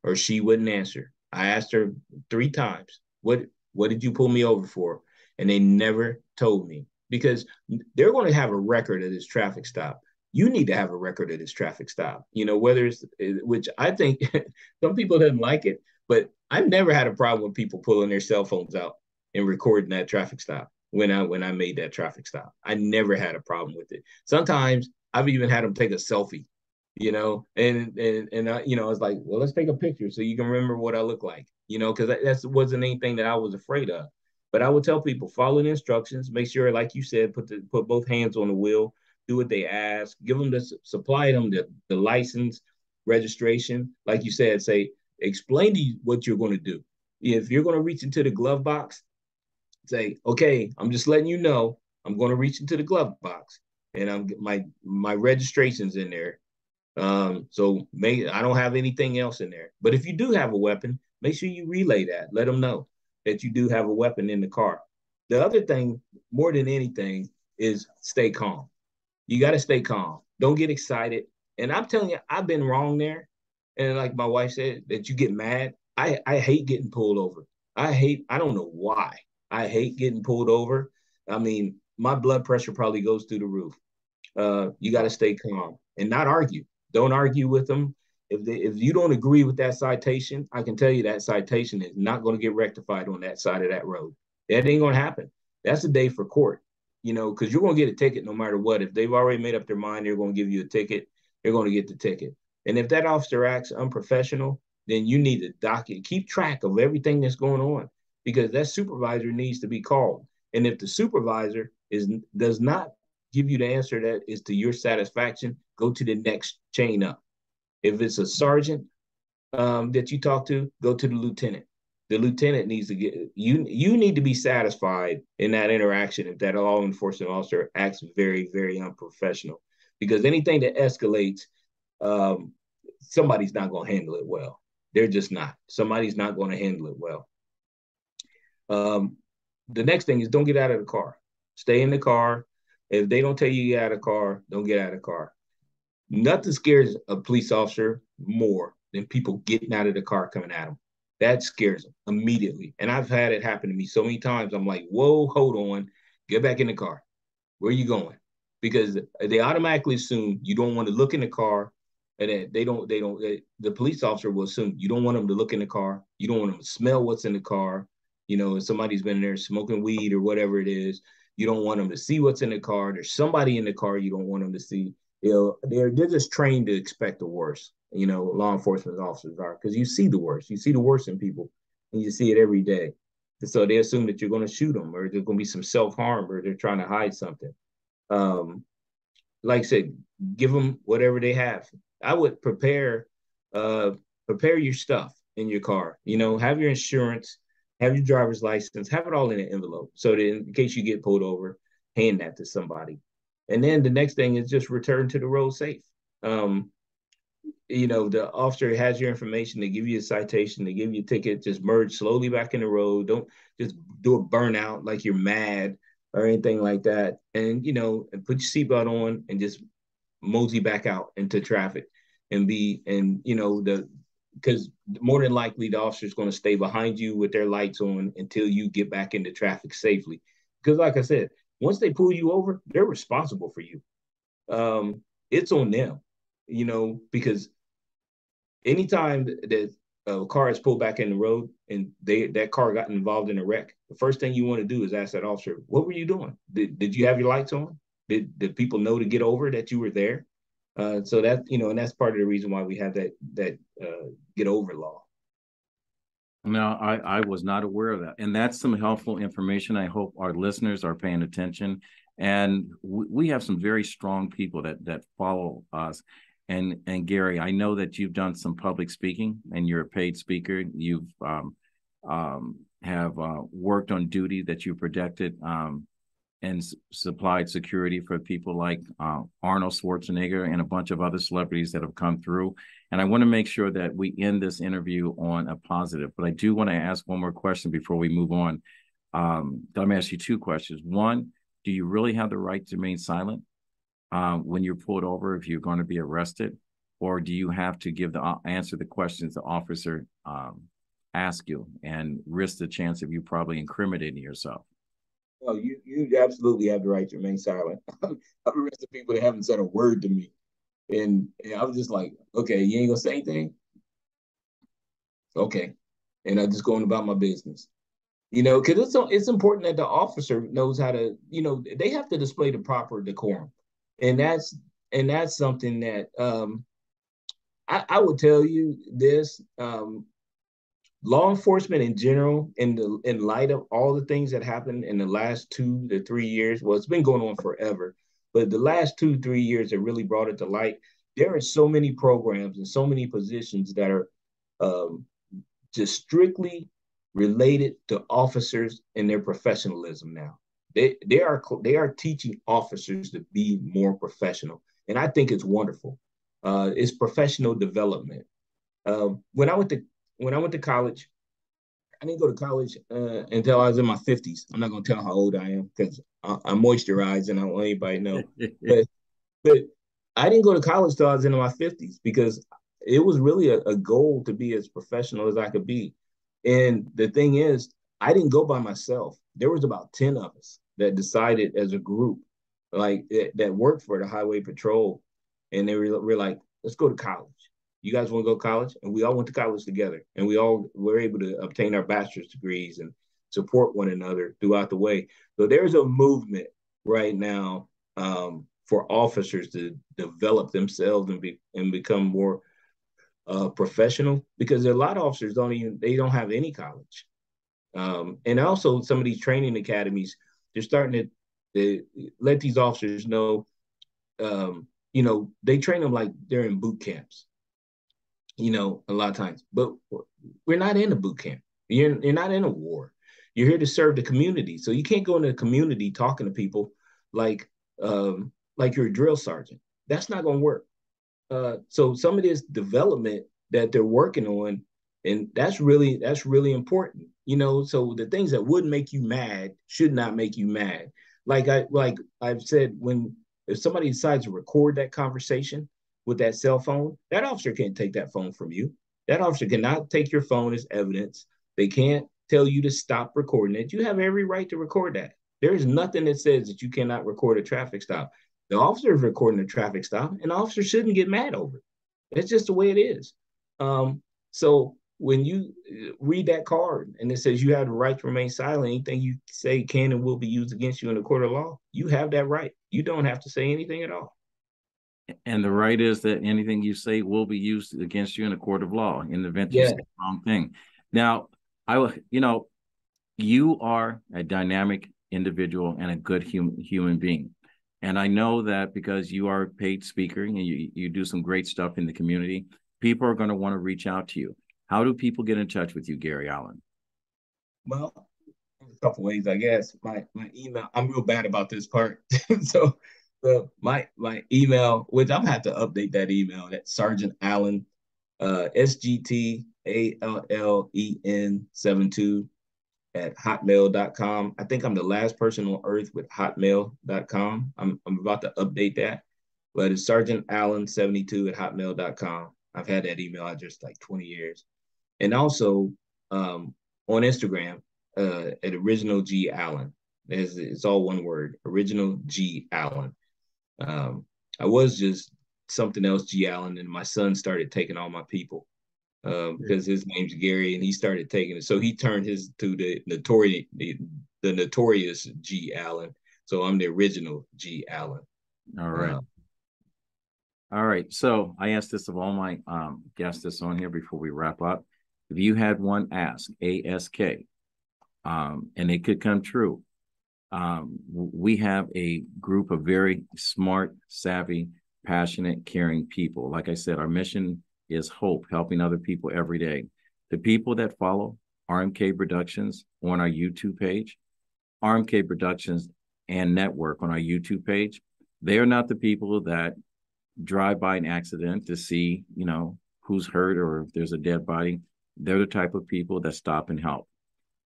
B: or she wouldn't answer. I asked her 3 times, what did you pull me over for? And they never told me because they're going to have a record of this traffic stop. You need to have a record of this traffic stop. Whether it's, which I think some people didn't like it, but I've never had a problem with people pulling their cell phones out and recording that traffic stop when I made that traffic stop. I never had a problem with it. Sometimes I've even had them take a selfie, and I was like, well, let's take a picture so you can remember what I look like, because that wasn't anything that I was afraid of. But I would tell people, follow the instructions, make sure, like you said, put both hands on the wheel, do what they ask, give them supply them the license, registration, like you said, say, explain to you what you're going to do. If you're going to reach into the glove box, say, okay, I'm just letting you know I'm going to reach into the glove box, and my registration's in there. So I don't have anything else in there. But if you do have a weapon, make sure you relay that. Let them know that you do have a weapon in the car. The other thing, more than anything, is stay calm. You got to stay calm. Don't get excited. And I'm telling you, I've been wrong there. And like my wife said, that you get mad. I hate getting pulled over. I don't know why. I hate getting pulled over. I mean, my blood pressure probably goes through the roof. You got to stay calm and not argue. Don't argue with them. If you don't agree with that citation, I can tell you that citation is not going to get rectified on that side of that road. That ain't going to happen. That's a day for court, because you're going to get a ticket no matter what. If they've already made up their mind, they're going to give you a ticket. They're going to get the ticket. And if that officer acts unprofessional, then you need to keep track of everything that's going on, because that supervisor needs to be called. And if the supervisor does not give you the answer that is to your satisfaction, go to the next chain up. If it's a sergeant that you talk to, go to the lieutenant. The lieutenant needs to get you. You need to be satisfied in that interaction if that law enforcement officer acts very, very unprofessional. Because anything that escalates, somebody's not going to handle it well. They're just not. Somebody's not going to handle it well. The next thing is don't get out of the car. Stay in the car. If they don't tell you to get out of the car, don't get out of the car. Nothing scares a police officer more than people getting out of the car coming at them. That scares them immediately. And I've had it happen to me so many times. I'm like, whoa, hold on. Get back in the car. Where are you going? Because they automatically assume you don't want to look in the car. And the police officer will assume you don't want them to look in the car. You don't want them to smell what's in the car. If somebody's been in there smoking weed or whatever it is, you don't want them to see what's in the car. There's somebody in the car you don't want them to see. They're just trained to expect the worst. Law enforcement officers are, because you see the worst. You see the worst in people. and you see it every day. So they assume that you're going to shoot them, or there's going to be some self-harm, or they're trying to hide something. Um, like I said, give them whatever they have. I would uh, prepare your stuff in your car. You know, have your insurance, have your driver's license, have it all in an envelope, so that in case you get pulled over, hand that to somebody. And then the next thing is just return to the road safe. Um, you know, the officer has your information, they give you a citation, they give you a ticket, just merge slowly back in the road. Don't just do a burnout like you're mad or anything like that. And, you know, and put your seatbelt on and just mosey back out into traffic and you know, because more than likely the officer's going to stay behind you with their lights on until you get back into traffic safely. Because like I said, once they pull you over, they're responsible for you. It's on them, you know, because anytime that a car is pulled back in the road and that car got involved in a wreck, the first thing you want to do is ask that officer, what were you doing? Did you have your lights on? Did people know to get over that you were there? So that, you know, and that's part of the reason why we have that get over law.
A: No, I was not aware of that. And that's some helpful information. I hope our listeners are paying attention. And we have some very strong people that follow us. And Gary, I know that you've done some public speaking and you're a paid speaker. You've have worked on duty that you protected and supplied security for people like Arnold Schwarzenegger and a bunch of other celebrities that have come through. And I want to make sure that we end this interview on a positive. But I do want to ask one more question before we move on. Let me ask you two questions. One, do you really have the right to remain silent when you're pulled over if you're going to be arrested? Or do you have to give answer the questions the officer ask you and risk the chance of you probably incriminating yourself?
B: Oh, you absolutely have the right to remain silent. I've arrested people that haven't said a word to me. And I was just like, okay, you ain't gonna say anything? Okay. And I just going about my business. You know, because it's important that the officer knows how to, you know, they have to display the proper decorum. And that's something that I would tell you this. Law enforcement in general, in light of all the things that happened in the last 2 to 3 years, well, it's been going on forever, but the last 2 3 years have really brought it to light. There are so many programs and so many positions that are um, just strictly related to officers and their professionalism now. They are teaching officers to be more professional, and I think it's wonderful. It's professional development. When I went to college, I didn't go to college until I was in my 50s. I'm not going to tell how old I am because I moisturize and I don't want anybody to know. But but I didn't go to college till I was in my 50s because it was really a goal to be as professional as I could be. And the thing is, I didn't go by myself. There was about 10 of us that decided as a group, like that worked for the highway patrol. And we're like, let's go to college. You guys want to go to college? And we all went to college together. And we all were able to obtain our bachelor's degrees and support one another throughout the way. So there's a movement right now for officers to develop themselves and become more professional, because a lot of officers they don't have any college. And also some of these training academies, they're starting to let these officers know, you know, they train them like they're in boot camps, you know, a lot of times, but we're not in a boot camp. You're not in a war. You're here to serve the community. So you can't go into the community talking to people like you're a drill sergeant. That's not going to work. So some of this development that they're working on, and that's really important. You know, so the things that would make you mad should not make you mad. Like I've said, if somebody decides to record that conversation with that cell phone, that officer can't take that phone from you. That officer cannot take your phone as evidence. They can't tell you to stop recording it. You have every right to record that. There is nothing that says that you cannot record a traffic stop. The officer is recording a traffic stop, and the officer shouldn't get mad over it. It's just the way it is. So when you read that card and it says you have the right to remain silent, anything you say can and will be used against you in the court of law, you have that right. You don't have to say anything at all.
A: And the right is that anything you say will be used against you in a court of law in the event you
B: Yeah.
A: say the wrong thing. Now, You know, you are a dynamic individual and a good human being. And I know that because you are a paid speaker and you do some great stuff in the community, people are going to want to reach out to you. How do people get in touch with you, Gary Allen?
B: Well, a couple ways, I guess. My email. I'm real bad about this part. So my email, which I'm gonna have to update that email. That Sergeant Allen, SGTALLEN 72 at hotmail.com. I think I'm the last person on earth with hotmail.com. I'm about to update that, but it's Sergeant Allen 72 at hotmail.com. I've had that email address like 20 years. And also on Instagram at Original G Allen. It's all one word, Original G Allen. I was just something else, G Allen, and my son started taking all my people because his name's Gary, and he started taking it. So he turned his to the notorious G Allen. So I'm the original G Allen.
A: All right. All right. So I asked this of all my guests that's on here before we wrap up. If you had one ask, ASK, and it could come true, we have a group of very smart, savvy, passionate, caring people. Like I said, our mission is hope, helping other people every day. The people that follow RMK Productions on our YouTube page, RMK Productions and Network on our YouTube page, they are not the people that drive by an accident to see, you know, who's hurt or if there's a dead body. They're the type of people that stop and help.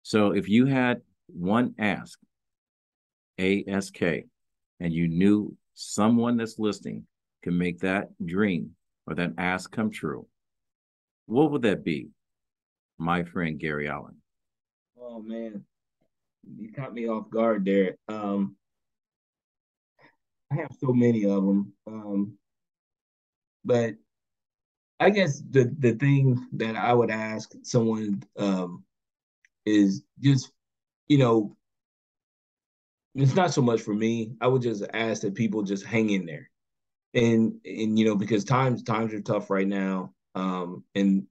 A: So if you had one ask, ASK, and you knew someone that's listening can make that dream or that ask come true, what would that be, my friend Gary Allen?
B: Oh man, you caught me off guard there. I have so many of them, but I guess the thing that I would ask someone is just, you know, it's not so much for me. I would just ask that people just hang in there, and you know, because times are tough right now. And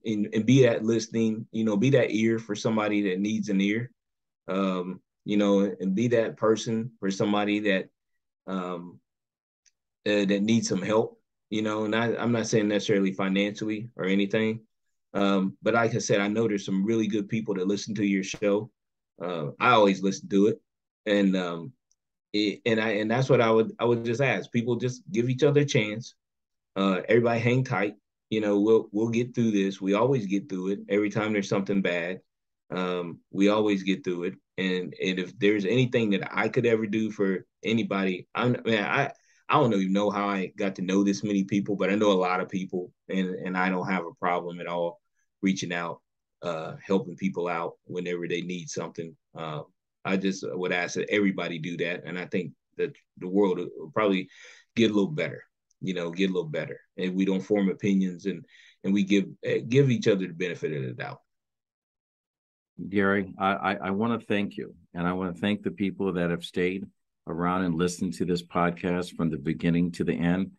B: be that listening, you know, be that ear for somebody that needs an ear. You know, and be that person for somebody that that needs some help. You know, and I'm not saying necessarily financially or anything, but like I said, I know there's some really good people that listen to your show. I always listen to it, and and that's what I would just ask people, just give each other a chance. Everybody hang tight. You know, we'll get through this. We always get through it. Every time there's something bad, we always get through it. And if there's anything that I could ever do for anybody, I don't even know how I got to know this many people, but I know a lot of people, and I don't have a problem at all reaching out, helping people out whenever they need something. I just would ask that everybody do that, and I think that the world will probably get a little better. You know, get a little better, and we don't form opinions, and we give each other the benefit of the doubt.
A: Gary, I want to thank you, and I want to thank the people that have stayed around and listened to this podcast from the beginning to the end.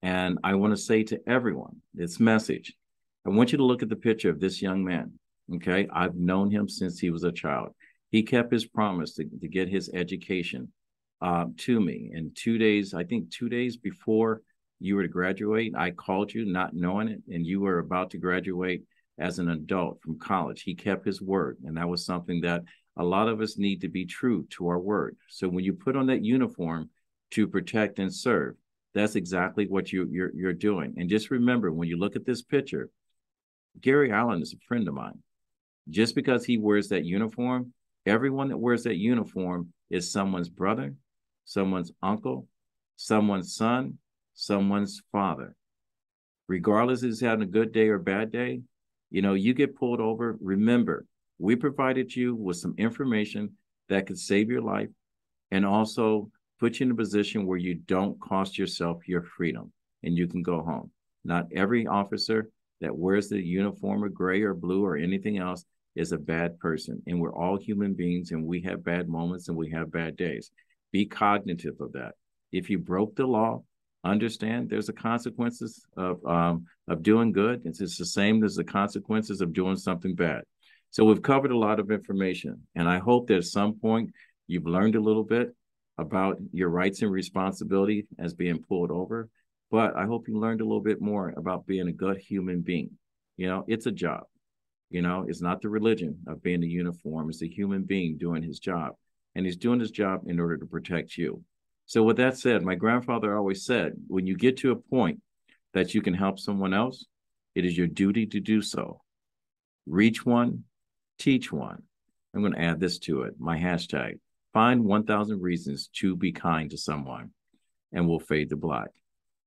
A: And I want to say to everyone, this message, I want you to look at the picture of this young man. Okay, I've known him since he was a child. He kept his promise to get his education to me. And 2 days, I think 2 days before you were to graduate, I called you not knowing it, and you were about to graduate as an adult from college. He kept his word, and that was something that a lot of us need to be true to our word. So when you put on that uniform to protect and serve, that's exactly what you're doing. And just remember, when you look at this picture, Gary Allen is a friend of mine. Just because he wears that uniform, everyone that wears that uniform is someone's brother, someone's uncle, someone's son, someone's father. Regardless if he's having a good day or bad day, you know, you get pulled over. Remember, we provided you with some information that could save your life and also put you in a position where you don't cost yourself your freedom and you can go home. Not every officer that wears the uniform of gray or blue or anything else is a bad person. And we're all human beings, and we have bad moments and we have bad days. Be cognitive of that. If you broke the law, understand there's the consequences of doing good. It's the same as the consequences of doing something bad. So we've covered a lot of information, and I hope that at some point you've learned a little bit about your rights and responsibility as being pulled over. But I hope you learned a little bit more about being a good human being. You know, it's a job. You know, it's not the religion of being a uniform. It's a human being doing his job. And he's doing his job in order to protect you. So with that said, my grandfather always said, when you get to a point that you can help someone else, it is your duty to do so. Reach one, teach one. I'm going to add this to it, my hashtag. Find 1,000 reasons to be kind to someone, and we'll fade to black.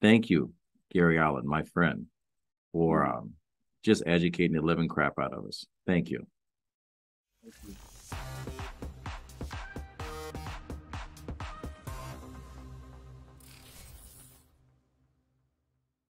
A: Thank you, Gary Allen, my friend, for just educating the living crap out of us. Thank you.
B: Thank you.